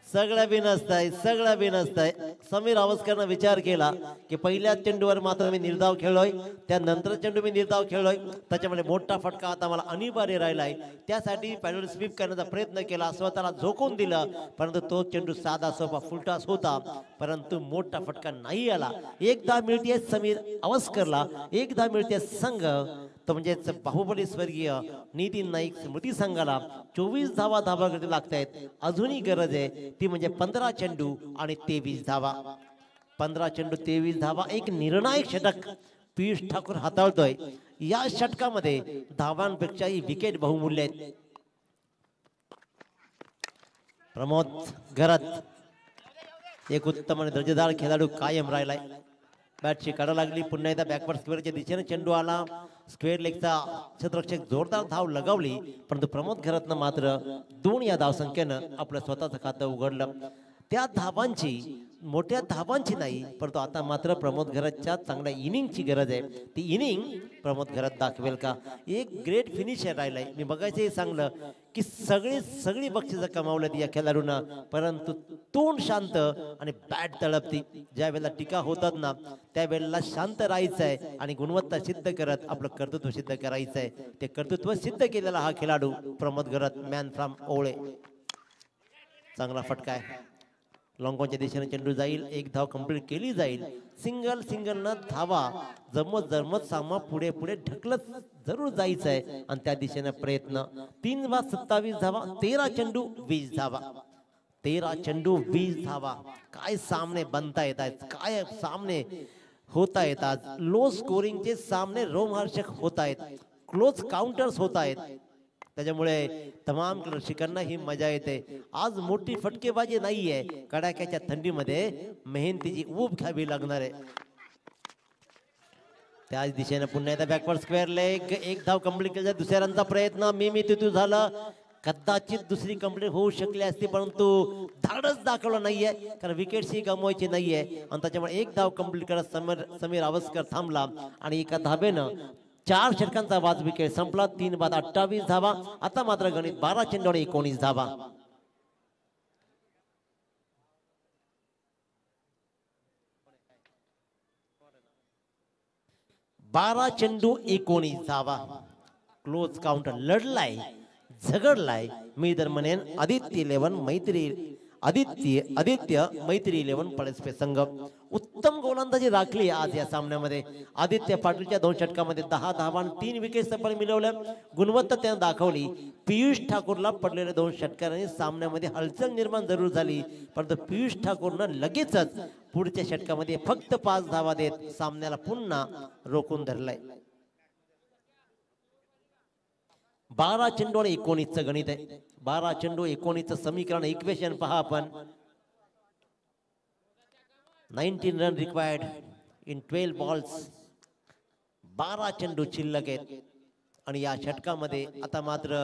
सगळं बिनसतंय, सगळं बिनसतंय. समीर अवस्करनं विचार केला की पहिल्या चेंडूवर मात्र मी निर्धाव खेळलोय, त्यानंतर चेंडू मी निर्धाव खेळलोय, त्याच्यामुळे मोठा फटका आता मला अनिवार्य राहिलाय. त्यासाठी पॅडल स्वीप करण्याचा प्रयत्न केला, स्वतःला झोकून दिलं, परंतु तो चेंडू साधा सोपा फुलटॉस होता, परंतु मोठा फटका नाही आला. एकदा मिळते समीर अवस्करला, एकदा मिळते संघ, तो म्हणजेच बाहुबली स्वर्गीय नितीन नाईक स्मृती संघाला. 24 धावा धावागती लागतायत. अजूनही गरज आहे ती म्हणजे 15 चेंडू आणि 23 धावा. 15 चेंडू 23 धावा, एक निर्णायक षटक पियुष ठाकूर हाताळतोय. या षटकामध्ये धावांपेक्षाही विकेट बहुमूल्य आहेत. प्रमोद घरत एक उत्तम आणि दर्जेदार खेळाडू कायम राहिलाय. बॅटची काढा लागली, पुन्हा एकदा बॅकवर्ड स्क्वेअरच्या दिशेने चेंडू आला. स्क्वेअर लेगचा क्षेत्ररक्षक जोरदार धाव लगावली, परंतु प्रमोद खरतनं मात्र 2 या धावसंख्येनं आपलं स्वतःचं खातं उघडलं. त्या धावांची, मोठ्या धावांची नाही, परंतु आता मात्र प्रमोद खरतच्या चांगल्या इनिंगची गरज आहे. ती इनिंग प्रमोद खरत दाखवेल का. एक ग्रेट फिनिशर राहिलाय. मी बघायचं हे सांगलं की सगळी बक्षिसं कमावलेत या खेळाडूंना, परंतु तोंड शांत आणि बॅट तळपती. ज्या वेळेला टीका होतात ना त्यावेळेला शांत राहायचं आहे आणि गुणवत्ता सिद्ध करत आपलं कर्तृत्व सिद्ध करायचं आहे. ते कर्तृत्व सिद्ध केलेला हा खेळाडू प्रमोद खरत, मॅन फ्रॉम ओळे. चांगला फटका आहे. लॉंगॉनच्या दिशेने चेंडू जाईल, 1 धाव कंप्लीट केली जाईल. सिंगल न धावा जमत सामना पुढे ढकलत जरूर जायचं आहे आणि त्या दिशेने प्रयत्न. 3 बाद 27 धावा, 13 चेंडू 20 धावा. 13 चेंडू 20 धावा. काय सामने बनता येत आहेत, काय सामने होता येतात. लो स्कोरिंगचे सामने होत आहेत, क्लोज काउंटर्स होत आहेत. त्याच्यामुळे तमाम रसिकांना ही मजा येते. आज मोठी फटकेबाजी नाहीये, कडाक्याच्या थंडीमध्ये मेहनतीची ऊब घ्यावी लागणार आहे. त्याच दिशेने पुन्हा एकदा बॅकवर्ड स्क्वेअर लेग, 1 धाव कंप्लीट केली. दुसऱ्या रनचा प्रयत्न तिथू झालं. कदाचित दुसरी कंप्लीट होऊ शकली असती, परंतु धाडस दाखवलं नाहीये, कारण विकेट्सही गमवायची नाहीये आणि त्याच्यामुळे 1 धाव कंप्लीट करत समीर अवस्कर थांबला आणि एका धाबेनं 4 षटकांचा वाद विकेट संपला. 3 बाद 28 धावा. आता मात्र गणित 12 चेंडू आणि 19 धावा. बारा चेंडू 19 धावा. Close counter लढलाय, झगडलाय. मी तर म्हणेन आदित्य 11 मैत्री आदित्य मैत्री 11 पळसपे संघ उत्तम गोलंदाजी राखली आज या सामन्यामध्ये. आदित्य पाटीलच्या 2 षटकामध्ये 10 धावा आणि 3 विकेट आपण मिळवल्या. गुणवत्ता त्यानं दाखवली. पियुष ठाकूरला पडलेल्या 2 षटकारांनी सामन्यामध्ये हलचल निर्माण जरूर झाली, परंतु पियुष ठाकूरनं लगेचच पुढच्या षटकामध्ये फक्त 5 धावा देत सामन्याला पुन्हा रोखून धरलाय. 12 चेंडू आणि 19चं गणित आहे. 12 चेंडू 19चं समीकरण इक्वेशन पहा आपण. 19 रन रिक्वायर्ड इन 12 बॉल्स. 12 चेंडू शिल्लक आहेत आणि या षटकामध्ये आता मात्र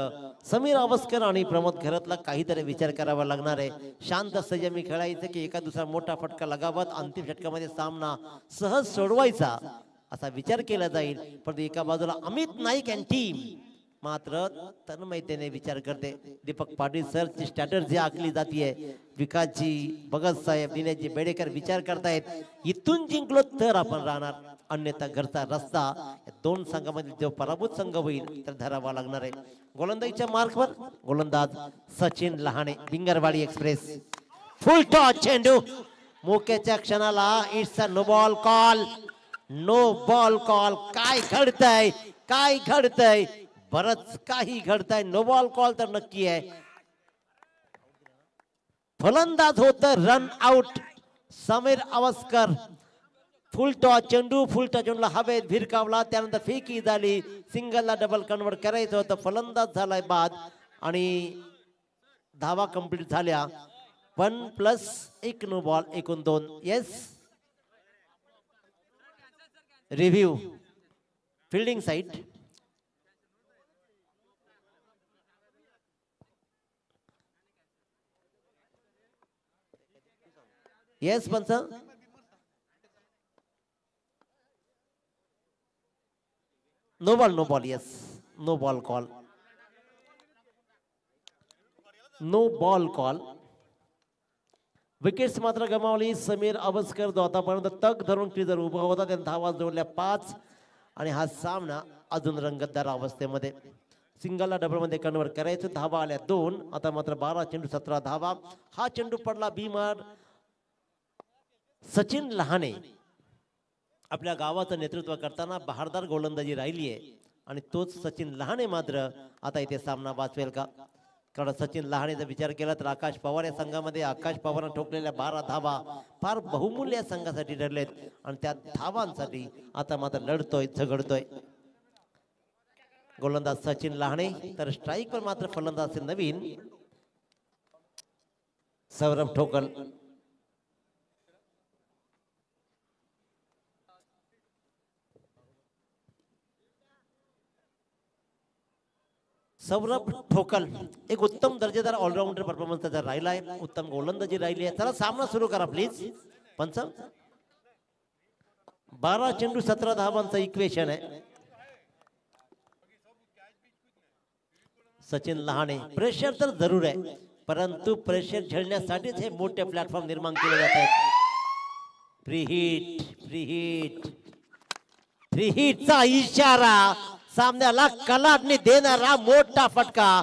समीर अवस्कर आणि प्रमोद घरतला काहीतरी विचार करावा लागणार आहे. शांत संयमी खेळायचं की एका दुसरा मोठा फटका लगावत अंतिम षटकामध्ये सामना सहज सोडवायचा असा विचार केला जाईल. परंतु एका बाजूला अमित नाईक अँड टीम मात्र तन्मयतेने विचार करते. दीपक पाटील सरची स्ट्रॅटर्जी आखली जातीये. विकासजी, भगत साहेब, दिनेशजी बेडेकर विचार करतायत इथून जिंकलो तर आपण राहणार, अन्यथा घरचा रस्ता. या 2 संघामध्ये जो पराभूत संघ होईल तर धरावा लागणार आहे. गोलंदाजीच्या मार्कवर गोलंदाज Sachin Lahane, Bingarwadi express. Full toss चेंडू मोक्याच्या क्षणाला it's a no ball call. No ball call. काय घडतंय, काय घडतंय, बरच काही घडतंय. नो बॉल कॉल तर नक्की आहे. फलंदाज होत run out Sameer Avaskar. Full toss चेंडू चेंडूला हवेत भिरकावला, त्यानंतर फेकी झाली. सिंगलला डबल कन्वर्ट करायचं होतं. फलंदाज झालाय बाद आणि धावा कंप्लीट झाल्या. 1+1 नो बॉल, एकूण 2. Yes, review fielding side. Yes पंच. No ball, no ball. Yes, no ball call. No ball call. Wickets मात्र गमावली. समीर अवस्कर जो आतापर्यंत तग धरून क्रीजर उभा होता त्याने धावा जोडल्या 5 आणि हा सामना अजून रंगतदार अवस्थेमध्ये. सिंगलला डबल मध्ये कन्वर्ट करायचं. धावा आल्या 2. आता मात्र 12 चेंडू 17 धावा. हा चेंडू पडला भीमर. सचिन लहाणे आपल्या गावाचं नेतृत्व करताना बहारदार गोलंदाजी राहिली आहे आणि तोच सचिन लहाणे मात्र आता इथे सामना वाचवेल का? कारण सचिन लहाणेचा विचार केला तर आकाश पवार या संघामध्ये आकाश पवारने ठोकलेल्या 12 धावा फार बहुमूल्य संघासाठी ठरलेत आणि त्या धावांसाठी आता मात्र लढतोय, झगडतोय गोलंदाज सचिन लहाणे. तर स्ट्राईक वर मात्र फलंदाज नवीन सौरभ ठोकल. सौरभ ठोकल एक उत्तम दर्जेदार ऑलराऊंडर परफॉर्मन्स त्याचा राहिला आहे. उत्तम गोलंदाजी राहिली आहे. चला सामना सुरू करा प्लीज पंच. 12 चेंडू 17 धावांचं इक्वेशन आहे. सचिन लहाणे प्रेशर तर जरूर आहे परंतु प्रेशर झेलण्यासाठीच हे मोठे प्लॅटफॉर्म निर्माण केले जात आहेत. Free hit, free hit, free हिटचा इशारा. सामन्याला कलाटणी देणारा मोठा फटका.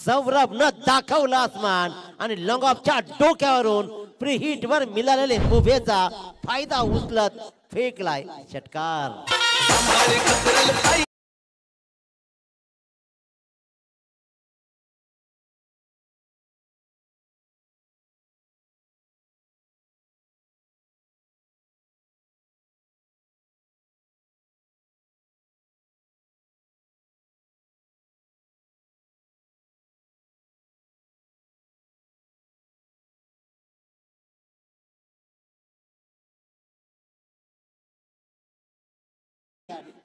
सौरभ न दाखवला आसमान आणि लॉंगऑफच्या डोक्यावरून फ्री हिट वर मिळालेले मुभेचा फायदा उचलत फेकलाय षटकार.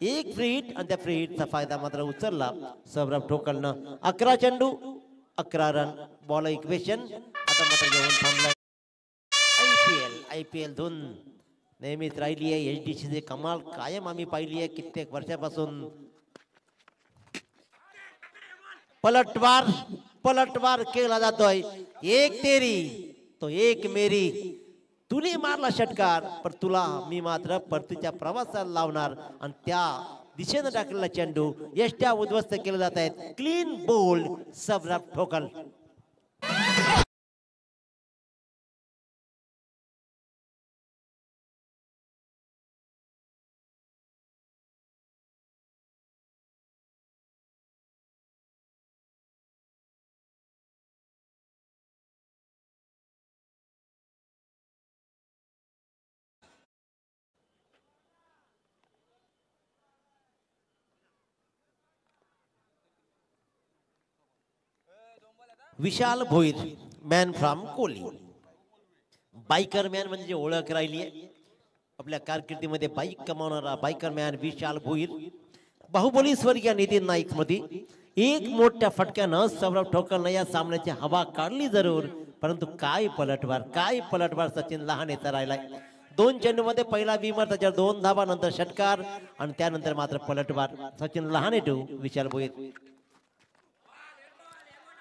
एक फ्री हिट आणि त्या फ्री हिटचा फायदा मात्र उचलला सौरभ ठोकलनं. 11 चेंडू 11 रन. बॉल इक्वेशन आता मात्र घेऊन थांबलाय. IPL धून नेहमीच राहिली आहे. HDC चे कमाल कायम आम्ही पाहिली आहे कित्येक वर्षापासून. पलटवार केला जातोय. एक तेरी तो एक मेरी. तुने मारला षटकार पण तुला मी मात्र परतीच्या प्रवासाला लावणार आणि त्या दिशेनं टाकलेला चेंडू यष्ट्या उद्ध्वस्त केले जात आहेत. क्लीन बोल्ड सबराफ ठोकल. Vishal Bhoir man from Koli. Biker man म्हणजे ओळख राहिली आहे आपल्या कारकिर्दीमध्ये. बाईक कमावणारा बायकर मॅन विशाल भोईर. बाहुबली स्वर्गीय नितीन नाईक मध्ये एक मोठ्या फटक्यानं सौरभ ठोकरनं या सामन्याची हवा काढली जरूर, परंतु काय पलटवार सचिन लहानेचा राहिलाय. 2 चेंडूमध्ये पहिला विमर, त्याच्यावर 2 धावा, नंतर षटकार आणि त्यानंतर मात्र पलटवार. सचिन लहाने टू विशाल भोईर.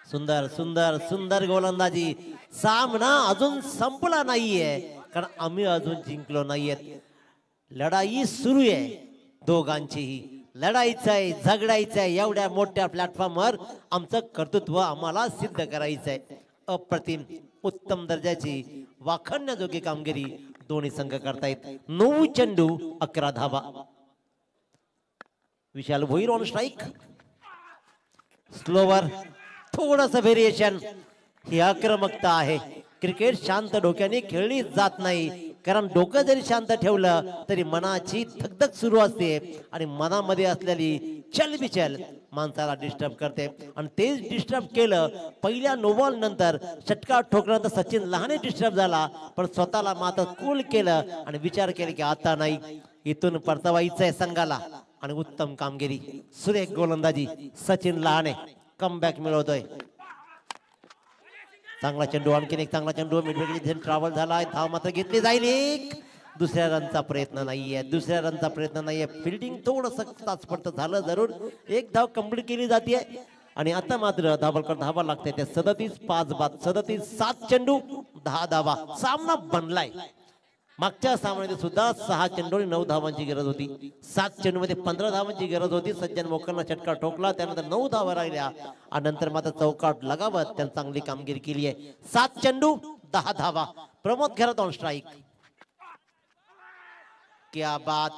सुंदर सुंदर सुंदर गोलंदाजी. सामना अजून संपला नाहीये कारण आम्ही अजून जिंकलो नाहीयेत. लढाई सुरू आहे दोघांचीही. लढायचं आहे, झगडायचं आहे. एवढ्या मोठ्या प्लॅटफॉर्मवर आमचं कर्तृत्व आम्हाला सिद्ध करायचं आहे. अप्रतिम उत्तम दर्जाची वाखाणण्याजोगी कामगिरी दोन्ही संघ करतायत. 9 चेंडू 11 धावा. विशाल भोईर ऑन स्ट्राईक. स्लोवर, थोडस व्हेरिएशन. ही आक्रमकता आहे. क्रिकेट शांत डोक्याने खेळली जात नाही, कारण डोकं जरी शांत ठेवलं तरी मनाची धगधग सुरू असते आणि मनामध्ये असलेली चलबिचल माणसाला डिस्टर्ब करते. आणि तेच डिस्टर्ब केलं पहिल्या नो बॉल नंतर. षटकार ठोकल्यानंतर सचिन लहाने डिस्टर्ब झाला, पण स्वतःला मात्र कूल केलं आणि विचार केला की आता नाही, इथून परतवायचंय संघाला. आणि उत्तम कामगिरी, सुरेख गोलंदाजी. सचिन लहाने कमबॅक मिळवतोय. चांगला चेंडू, आणखीन एक चांगला चेंडू. मिडविकेट ट्रॅव्हल झालाय. धाव मात्र घेतली जाईल. एक दुसऱ्या रनचा प्रयत्न नाहीये. फिल्डिंग थोडस ताचपडत झालं जरूर. एक धाव कंप्लीट केली जाते आणि आता मात्र धावलकर धावा लागते. त्या 37-5 बाद. 37-7 चेंडू 10 धावा. सामना बनलाय. मागच्या सामन्यात सुद्धा 6 चेंडू 9 धावांची गरज होती. 7 चेंडू मध्ये 15 धावांची गरज होती. सज्जन मोकलना षटकार ठोकला, त्यानंतर 9 धावा राहिल्या आणि नंतर मात्र चौकाट लगावत त्यांनी चांगली कामगिरी केली आहे. 7 चेंडू 10 धावा. Pramod Khairat on strike. क्या बात.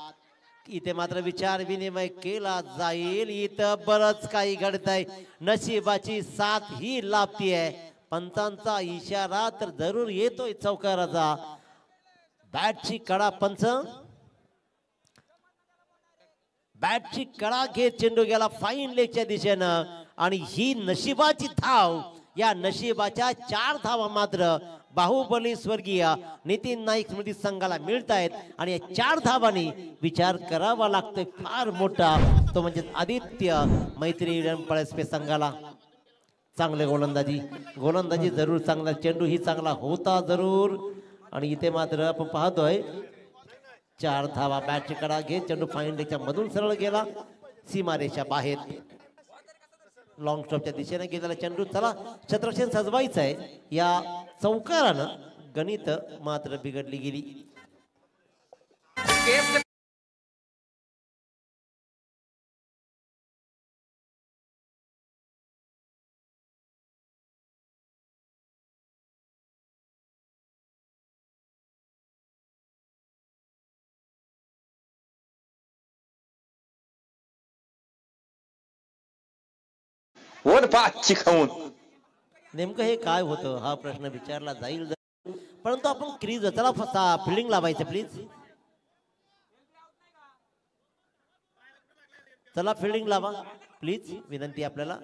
इथे मात्र विचार विनिमय केला जाईल. इथं बरच काही घडतंय. नशिबाची साथ ही लाभतीये. पंचांचा इशारा तर जरूर येतोय चौकाराचा. बॅटची कडा पंच. बॅटची कडा घेत चेंडू गेला फाईन लेगच्या दिशेनं आणि ही नशिबाची धाव. या नशिबाच्या 4 धावा मात्र बाहुबली स्वर्गीय नितीन नाईक स्मृती संघाला मिळत आहेत. आणि या 4 धावांनी विचार करावा लागतोय फार मोठा, तो म्हणजे आदित्य मैत्री पळसपे संघाला. चांगले गोलंदाजी जरूर चांगला. चेंडू ही चांगला होता जरूर. आणि इथे मात्र आपण पाहतोय 4 धावा. बॅटची कडा घेत चेंडू फाईन लेगच्या मधून सरळ गेला सीमारेषा बाहेर. लॉंग स्टॉपच्या दिशेने गेलेला चेंडू. चला छत्रक्षण सजवायचं आहे. या चौकारानं गणित मात्र बिघडली गेली. नेमकं हे काय होतं हा प्रश्न विचारला जाईल, परंतु आपण क्रीज. चला फिल्डिंग लावायचं प्लीज. चला फिल्डिंग लावा प्लीज, विनंती आपल्याला.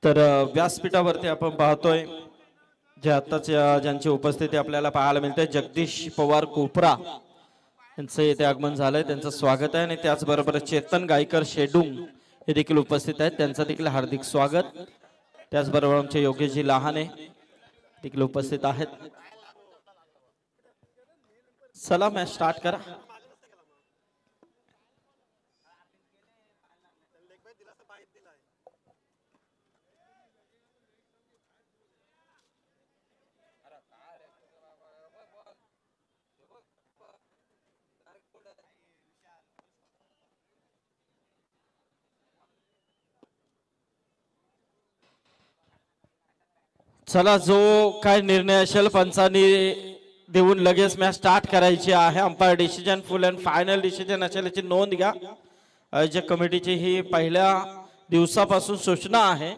तर व्यासपीठावरती आपण पाहतोय जे आताच्या ज्यांची उपस्थिती आपल्याला पाहायला मिळते. जगदीश पवार कोपरा यांचं येथे आगमन झालंय, त्यांचं स्वागत आहे. आणि त्याचबरोबर चेतन गायकर शेडुंग हे देखील उपस्थित आहेत, त्यांचं देखील हार्दिक स्वागत. त्याचबरोबर आमचे योगेशजी लहाने देखील उपस्थित आहेत. चला मॅच स्टार्ट करा. चला, जो काय निर्णय असेल पंचांनी देऊन लगेच मॅच स्टार्ट करायची आहे. Umpire decision full and final decision असेल याची नोंद घ्या. आयोजक कमिटीची ही पहिल्या दिवसापासून सूचना आहे,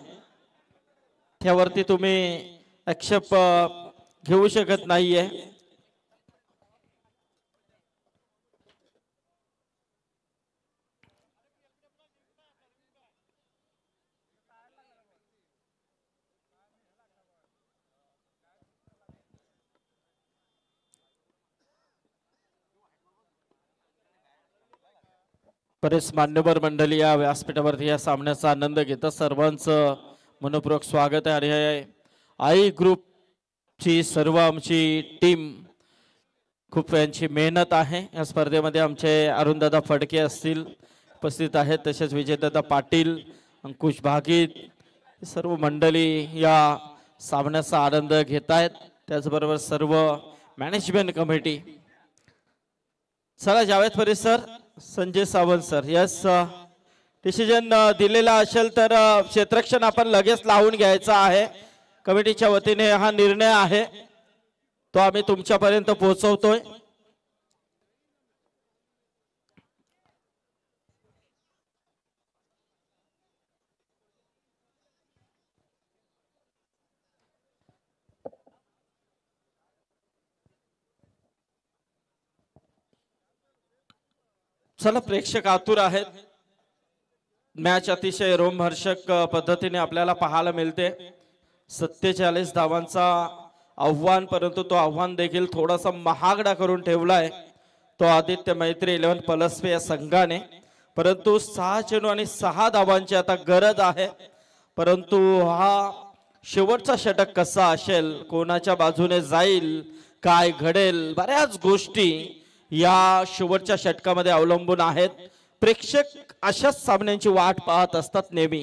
त्यावरती तुम्ही आक्षेप घेऊ शकत नाहीये. बरेच मान्यवर मंडळी या व्यासपीठावरती या सामन्याचा आनंद घेतात. सर्वांचं मनपूर्वक स्वागत आहे. आणि हे आई ग्रुपची सर्व आमची टीम खूप यांची मेहनत आहे. या स्पर्धेमध्ये आमचे अरुणदादा फडके असतील उपस्थित आहेत, तसेच विजयदादा पाटील, अंकुश भागीत, सर्व मंडळी या सामन्याचा आनंद घेत आहेत. त्याचबरोबर सर्व मॅनेजमेंट कमिटी. चला, जावेद परिसर, Sanjay Sawant sir, yes decision दिलेला असेल तर क्षेत्ररक्षण आपण लगेच लावून घ्यायचा आहे. कमिटीच्या वतीने हा निर्णय आहे, तो आम्ही तुमच्यापर्यंत पोहोचवतोय. चला, प्रेक्षक आतुर आहेत. मॅच अतिशय रोमहर्षक पद्धतीने आपल्याला पाहायला मिळते. 47 धावांचा आव्हान, परंतु तो आव्हान देखील थोडासा महागडा करून ठेवलाय तो आदित्य मैत्री 11 पलसवे या संघाने. परंतु 6 चेंडू आणि 6 धावांची आता गरज आहे. परंतु हा शेवटचा षटक कसा असेल, कोणाच्या बाजूने जाईल, काय घडेल, बऱ्याच गोष्टी या शेवटच्या षटकामध्ये अवलंबून आहेत. प्रेक्षक अशाच सामन्यांची वाट पाहत असतात नेहमी,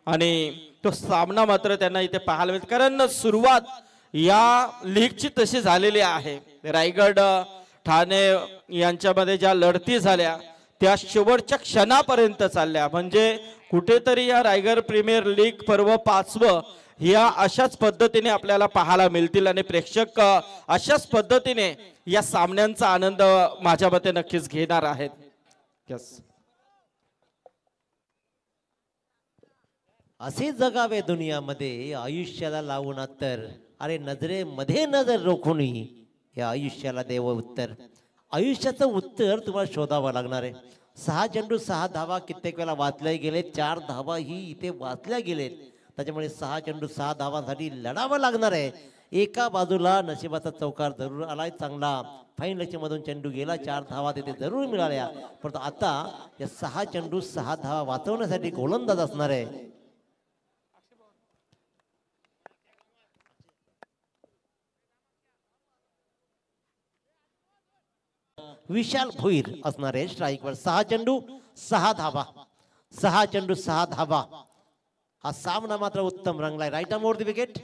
आणि तो सामना मात्र त्यांना इथे पाहायला मिळतो. कारण सुरुवात या लीगची तशी झालेली आहे. रायगड ठाणे यांच्यामध्ये ज्या लढती झाल्या त्या शेवटच्या क्षणापर्यंत चालल्या. म्हणजे कुठेतरी या रायगड प्रीमियर लीग पर्व 5वं या अशाच पद्धतीने आपल्याला पाहायला मिळतील, आणि प्रेक्षक अशाच पद्धतीने या सामन्यांचा आनंद माझ्या मते नक्कीच घेणार आहेत. यस, असे जगावे दुनियामध्ये आयुष्याला लावून तर, अरे नजरेमध्ये नजर रोखूनही या आयुष्याला देव उत्तर. आयुष्याचं उत्तर तुम्हाला शोधावं लागणार आहे. 6 चेंडू 6 धावा कित्येक वेळा वाचल्या गेलेत, 4 धावा ही इथे वाचल्या गेलेत. त्याच्यामुळे 6 चेंडू 6 धावांसाठी लढावं लागणार आहे. एका बाजूला नशिबाचा चौकार जरूर आलाय चांगला, फाईन लक्ष्यमधून चेंडू गेला, 4 धावा तिथे जरूर मिळाल्या. परंतु आता या 6 चेंडू 6 धावा वाचवण्यासाठी गोलंदाज असणार आहे. विशाल भोईर असणार आहे स्ट्राईकवर. 6 चेंडू 6 धावा, 6 चेंडू 6 धावा. हा सामना मात्र उत्तम रंगलाय. Right arm over the wicket,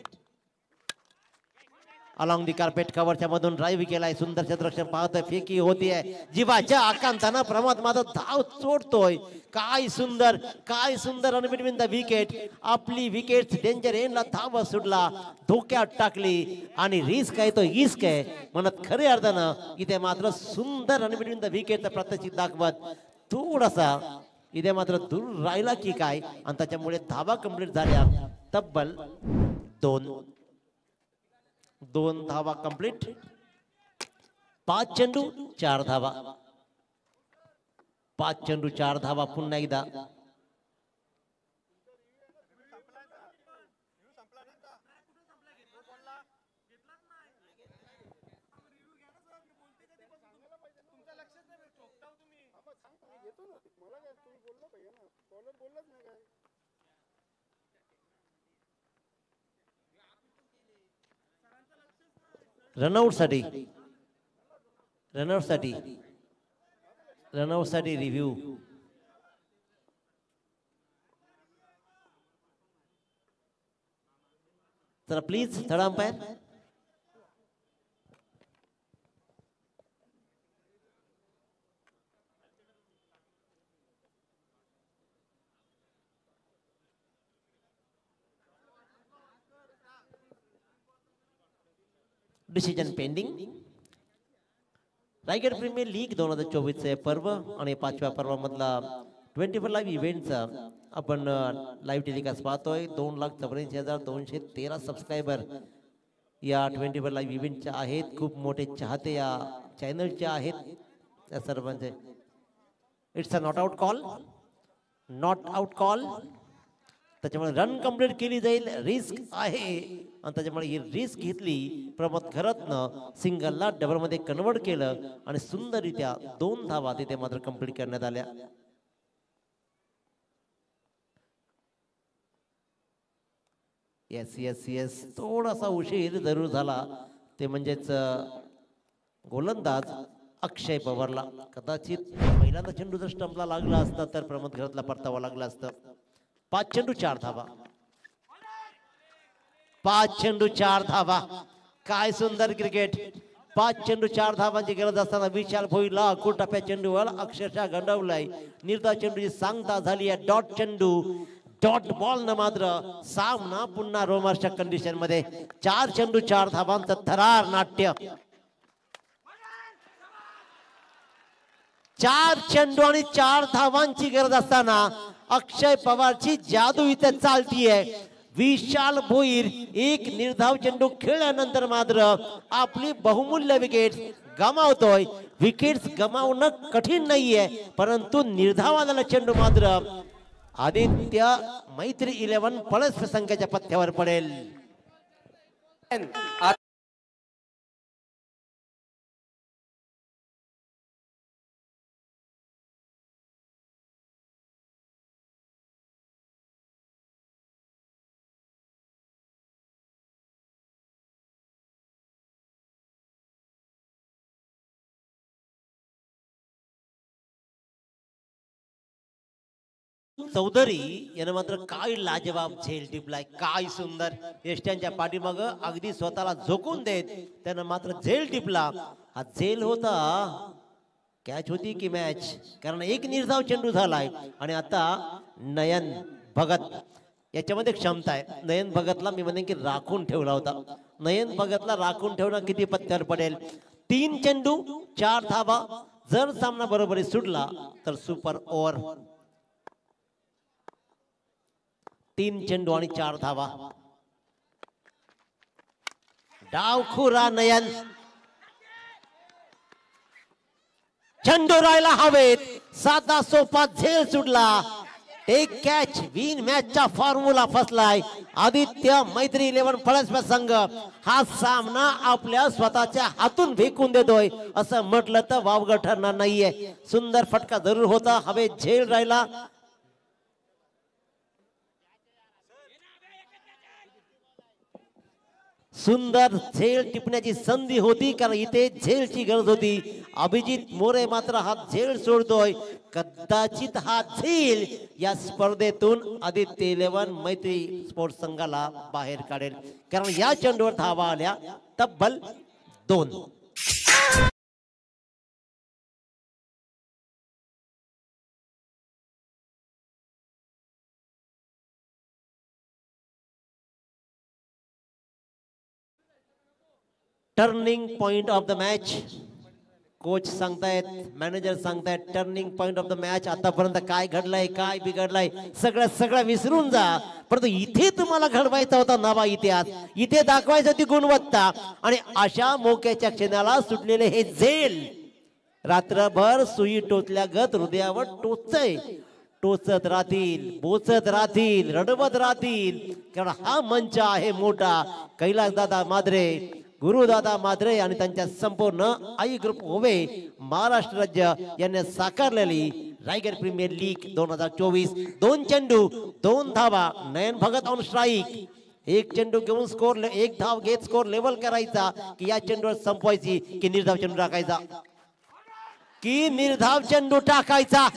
along the carpet कव्हरच्या मधून ड्राईव्ह केलाय. सुंदर क्षेत्ररक्षण पाहतोय, फेकी होतीये जीवाच्या आकांताना. प्रमाद मात्र धाव सोडतोय. काय सुंदर आणि बिटवीन द विकेट. आपली विकेट डेंजर एंडला धाव सुटला, धोक्यात टाकली, आणि रिस्क आहे तो इस्क आहे म्हणत खरे अर्थानं इथे मात्र सुंदर आणि बिटवीन द विकेटचा प्रात्यक्षिक दाखवत थोडासा इथे मात्र दूर राहिला की काय, आणि त्याच्यामुळे धावा कंप्लीट झाल्या. तब्बल 2 धावा कंप्लीट. 5 चेंडू 4 धावा, 5 चेंडू 4 धावा. पुन्हा एकदा रनआउट साठी रिव्ह्यू. चला please third umpire. Decision pending. Raigad premier league 2024 चे पर्व आणि 5व्या पर्वामधला 24 लाईव्ह इव्हेंटचा आपण लाईव्ह टेलिकास्ट पाहतोय. 2,84,213 सबस्क्रायबर या 24 लाईव्ह इव्हेंटच्या आहेत. खूप मोठे चाहते या चॅनलचे आहेत या सर्वांचे. It's a not out call, not out call. त्याच्यामुळे रन कंप्लीट केली जाईल, रिस्क आहे आणि त्याच्यामुळे ही रिस्क घेतली. प्रमोद खरतनं सिंगलला डबल मध्ये कन्वर्ट केलं आणि सुंदररित्या 2 धावा तिथे मात्र कंप्लीट करण्यात आल्या. येस येस येस, थोडासा उशीर जरूर झाला. ते म्हणजेच गोलंदाज अक्षय पवारला. कदाचित पहिल्यांदा चेंडू जर स्टंपला लागला असता तर प्रमोद खरतला परतावा लागला असतं. 5 चेंडू 4 धावा, 5 चेंडू 4 धावा. काय सुंदर क्रिकेट. 5 चेंडू 4 धावांची गरज असताना विशाल भोईला कुटप्या चेंडूवर अक्षरशः गंडवलाय. निर्धाव चेंडूची सांगता झाली आहे. डॉट चेंडू, डॉट बॉल न मात्र सामना पुन्हा रोमांचक कंडिशन मध्ये. 4 चेंडू 4 धावांचं थरार नाट्य. 4 चेंडू आणि 4 धावांची गरज असताना अक्षय पवारची जादू इथे चालतीये. विशाल भोईर एक निर्धाव चेंडू खेळल्यानंतर मात्र आपली बहुमूल्य विकेट गमावतोय. विकेट्स गमावणं कठीण नाहीये, परंतु निर्धाव आलेला चेंडू मात्र आदित्य मैत्री 11 पळस संख्येच्या पथ्यावर पडेल. चौधरी यानं मात्र काय लाजवाब झेल टिपलाय. काय सुंदर यष्ट्यांच्या पाठीमाग अगदी स्वतःला झोकून देत त्यानं मात्र झेल टिपला. हा झेल होता, कॅच होती की मॅच? कारण एक निर्धाव चेंडू झालाय आणि आता नयन भगत याच्यामध्ये क्षमता आहे. नयन भगतला मी म्हणेन की राखून ठेवला होता. नयन भगतला राखून ठेवणं किती पत्त्यावर पडेल? 3 चेंडू 4 धावा. जर सामना बरोबरी सुटला तर सुपर ओव्हर. 3 चेंडू आणि 4 धावा. डावखुरा नयन. चेंडू राहिला हवेत. साधा सोपा झेल सुटला. एक कॅच विन मॅचचा फॉर्म्युला फसलाय. आदित्य मैत्री 11 फळसपा संघ हा सामना आपल्या स्वतःच्या हातून फेकून देतोय असं म्हटलं तर वावगं ठरणार नाहीये. सुंदर फटका जरूर होता, हवेत झेल राहिला. सुंदर झेल टिपण्याची संधी होती, कारण इथे झेलची गरज होती. अभिजित मोरे मात्र हा झेल सोडतोय. कदाचित हा झेल या स्पर्धेतून आदित्य 11 मैत्री स्पोर्ट्स संघाला बाहेर काढेल, कारण या चेंडूवर धावा आल्या तब्बल 2. Turning point of the match. Coach सांगतायत, मॅनेजर सांगतायत turning point of the match. आतापर्यंत काय घडलंय, काय बिघडलंय सगळं विसरून जा. परंतु इथे तुम्हाला घडवायचा होता नवा इतिहास, इथे दाखवायची होती गुणवत्ता. आणि अशा मोक्याच्या क्षणाला सुटलेले हे झेल रात्रभर सुई टोचल्यागत हृदयावर टोचत राहतील, बोचत राहतील, रडवत राहतील. कारण हा मंच आहे मोठा. कैलासदादा माद्रे, गुरुदादा माद्रे आणि त्यांच्या संपूर्ण आई ग्रुप होवे महाराष्ट्र राज्य यांनी साकारलेली रायगड प्रीमियर लीग 2024. 2 चेंडू 2 धावा. नयन भगत ऑन स्ट्राईक. एक चेंडू घेऊन स्कोर, एक धाव घेत स्कोर लेवल करायचा की या चेंडूवर संपवायची की निर्धाव चेंडू टाकायचा,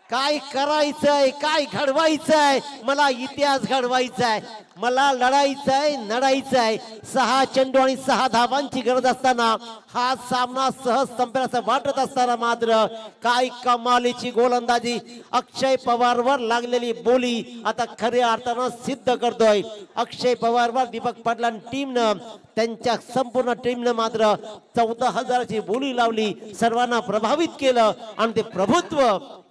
काय करायचंय, काय घडवायचंय, मला इतिहास घडवायचाय, मला लढायचंय, लढायचंय. 6 चेंडू आणि 6 धावांची गरज असताना हा सामना सहज संपेल असं वाटत असताना मात्र काय कमालीची गोलंदाजी, अक्षय पवारवर लागलेली बोली आता खऱ्या अर्थानं सिद्ध करतोय. अक्षय पवारवर दीपक पाटलां टीमनं, त्यांच्या संपूर्ण टीमनं मात्र 14,000ची बोली लावली, सर्वांना प्रभावित केलं आणि ते प्रभुत्व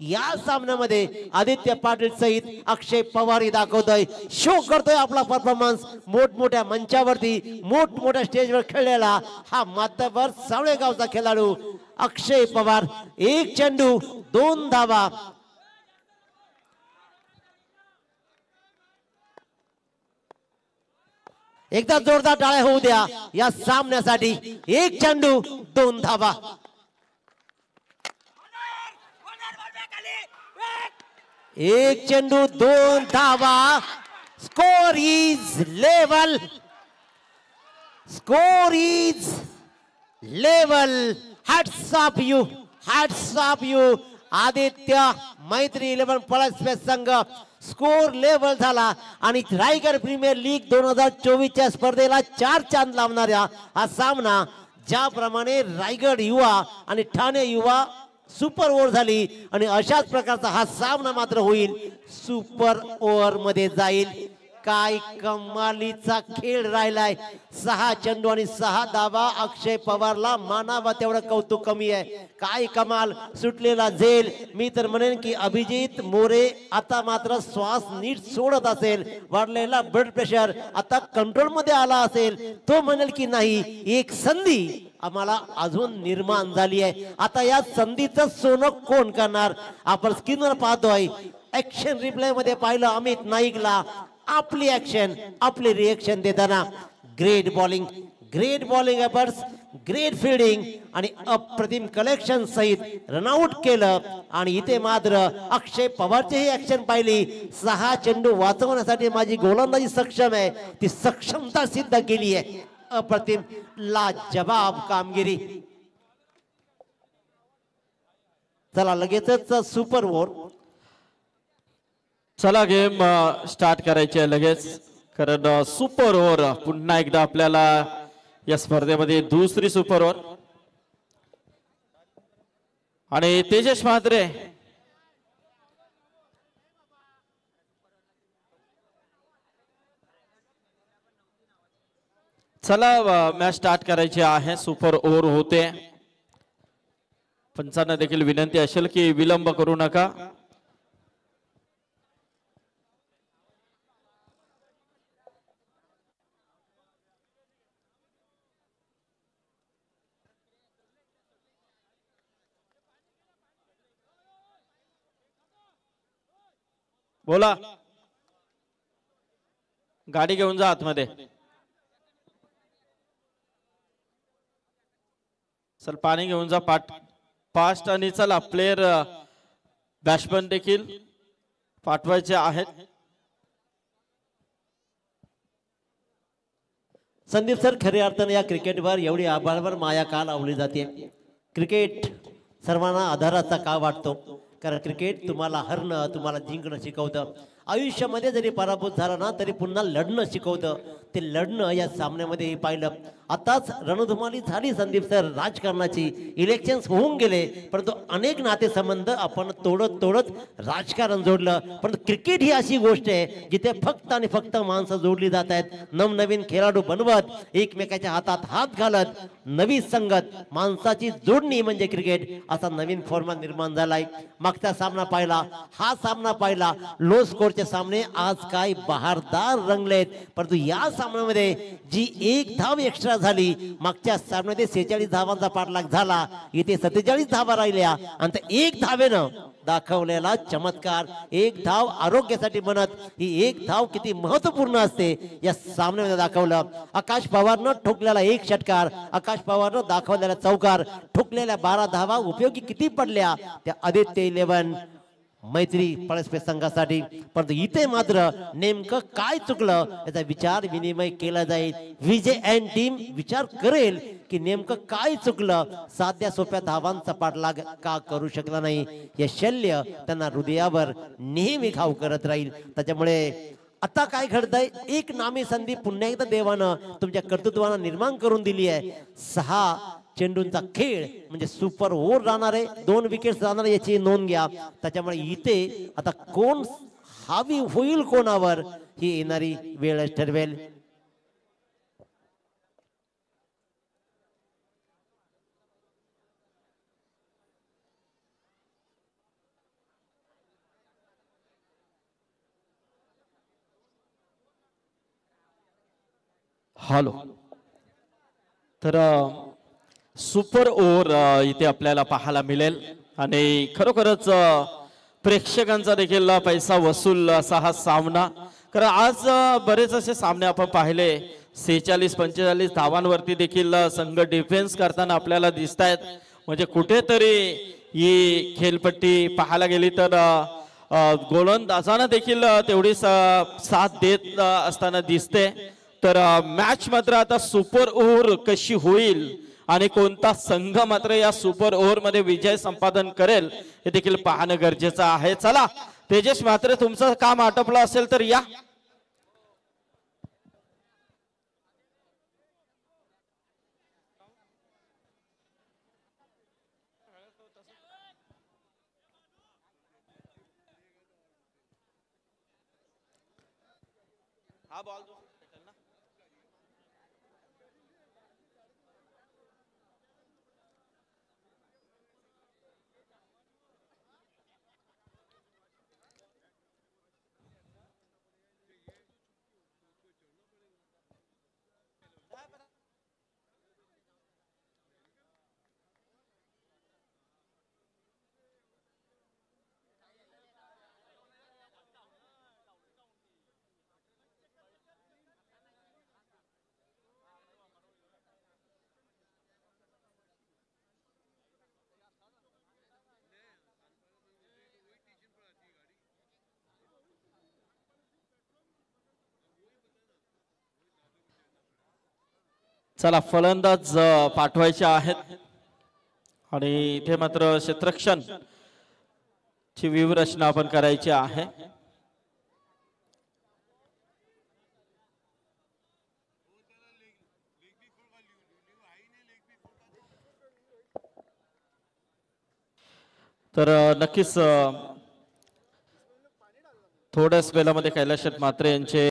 या सामन्यामध्ये आदित्य पाटील सहित अक्षय पवार दाखवतोय, शो करतोय आपला परफॉर्मन्स. मोठमोठ्या मंचावरती, मोठमोठ्या स्टेजवर खेळलेला हा मातबर सावळेगावचा खेळाडू अक्षय पवार. 1 चेंडू 2 धावा. एकदा जोरदार टाळ्या होऊ द्या या सामन्यासाठी. 1 चेंडू 2 धावा. 1 चेंडू 2 धावा. Score is level. Score is level. Hats off you, hats off you. Aditya मैत्री 11 पळसपे संघ स्कोर लेवल झाला आणि रायगड प्रीमियर लीग 2024च्या स्पर्धेला 4 चांद लावणाऱ्या हा सामना, ज्याप्रमाणे रायगड युवा आणि ठाणे युवा सुपर ओव्हर झाली आणि अशाच प्रकारचा हा सामना मात्र होईल, सुपर ओव्हर मध्ये जाईल. काय कमालीचा खेळ राहिलाय. 6 चेंडू आणि 6 धावा. अक्षय पवारला मानावा तेवढं कौतुक कमी आहे. काय कमाल, सुटलेला झेल. मी तर म्हणेन की अभिजित मोरे आता मात्र श्वास नीट सोडत असेल, वाढलेला ब्लड प्रेशर आता कंट्रोल मध्ये आला असेल. तो म्हणेल की नाही, एक संधी आम्हाला अजून निर्माण झाली आहे. आता या संधीचं सोनं कोण करणार. आपण स्क्रीनवर पाहतोय, ऍक्शन रिप्ले मध्ये पाहिलं अमित नाईकला आपली ऍक्शन, आपली रिएक्शन देताना. Great bowling, great bowling efforts, great fielding आणि अप्रतिम कलेक्शन सहित रनआउट केलं. आणि इथे मात्र अक्षय पवारची ही ऍक्शन पाहिली. 6 चेंडू वाचवण्यासाठी माझी गोलंदाजी सक्षम आहे, ती सक्षमता सिद्ध केली आहे. अप्रतिम लाजवाब कामगिरी. चला लगेचच सुपर ओव्हर. चला गेम स्टार्ट करायची आहे लगेच, कारण सुपर ओव्हर पुन्हा एकदा आपल्याला या स्पर्धेमध्ये दुसरी सुपर ओव्हर. आणि तेजस म्हात्रे चला मॅच स्टार्ट करायची आहे. सुपर ओव्हर होते. पंचांना देखील विनंती असेल की विलंब करू नका. बोला, गाडी घेऊन जा आतमध्ये. चल पाणी घेऊन जा फास्ट. आणि चला प्लेयर बॅट्समन देखील पाठवायचे आहेत. संदीप सर, खऱ्या अर्थाने या क्रिकेटवर एवढी आभाळावर माया का लावली जाते. क्रिकेट सर्वांना आधाराचा का वाटतो, कारण क्रिकेट तुम्हाला हरणं, तुम्हाला जिंकणं शिकवतं. आयुष्यामध्ये जरी पराभूत झाला ना तरी पुन्हा लढणं शिकवतं. ते लढणं या सामन्यामध्ये पाहिलं. आताच रणधुमाळी झाली संदीप सर राजकारणाची. इलेक्शन्स होऊन गेले, परंतु अनेक नातेसंबंध आपण तोडत तोडत राजकारण जोडलं. परंतु क्रिकेट ही अशी गोष्ट आहे जिथे फक्त आणि फक्त माणसं जोडली जात आहेत. नवनवीन खेळाडू बनवत, एकमेकाच्या हातात हात घालत, नवी संगत, माणसाची जोडणी म्हणजे क्रिकेट, असा नवीन फॉर्मॅट निर्माण झालाय. मागचा सामना पाहिला, हा सामना पाहिला. लो स्कोरचे सामने आज काय बहारदार रंगलेत. परंतु या सामन्यामध्ये जी 1 धाव एक्स्ट्रा झाली, मागच्या सामन्यामध्ये 46 धावांचा पाठलाग झाला, इथे 47 धावा राहिल्या. आणि त्या 1 धावेनं दाखवलेला चमत्कार, 1 धाव आरोग्यासाठी म्हणत ही 1 धाव किती महत्वपूर्ण असते या सामन्यामध्ये दाखवलं. आकाश पवारनं ठोकलेला 1 षटकार, आकाश पवारनं दाखवलेला चौकार, ठोकलेल्या 12 धावा उपयोगी किती पडल्या त्या आदित्य 11 मैत्री पळसपे संघासाठी. परंतु इथे मात्र नेमकं काय चुकलं याचा विचार विनिमय केला जाईल. विजय अँड टीम विचार करेल की नेमकं काय चुकलं, साध्या सोप्या धावांचा पाठलाग का करू शकला नाही. हे शल्य त्यांना हृदयावर नेहमी घाव करत राहील. त्याच्यामुळे आता काय घडतंय, एक नामी संधी पुन्हा एकदा देवानं तुमच्या कर्तृत्वानं निर्माण करून दिली आहे. 6 चेंडूंचा खेळ म्हणजे सुपर ओव्हर राहणार आहे, 2 विकेट्स राहणार याची नोंद घ्या. त्याच्यामुळे इथे आता कोण हावी होईल कोणावर ही येणारी वेळ ठरवेल. हॅलो, तर सुपर ओव्हर इथे आपल्याला पाहायला मिळेल आणि खरोखरच प्रेक्षकांचा देखील पैसा वसूल असा हा सामना. कारण आज बरेच असे सामने आपण पाहिले 46-45 धावांवरती देखील संघ डिफेन्स करताना आपल्याला दिसत आहेत. म्हणजे कुठेतरी ही खेळपट्टी पाहायला गेली तर गोलंदाजांना देखील तेवढी साथ देत असताना दिसते. तर मॅच मात्र आता सुपर ओव्हर कशी होईल आणि कोणता संघ मात्र या सुपर ओव्हर मध्ये विजय संपादन करेल हे देखील पाहणं गरजेचं आहे. चला तेजस, मात्र तुमचं काम आटोपलं असेल तर या. हा बॉल चला फलंदाज पाठवायचे आहेत आणि इथे मात्र क्षेत्ररक्षण ची व्यूहरचना आपण करायची आहे. तर नक्कीच थोड्याच वेळामध्ये कैलास शेठ म्हात्रे यांचे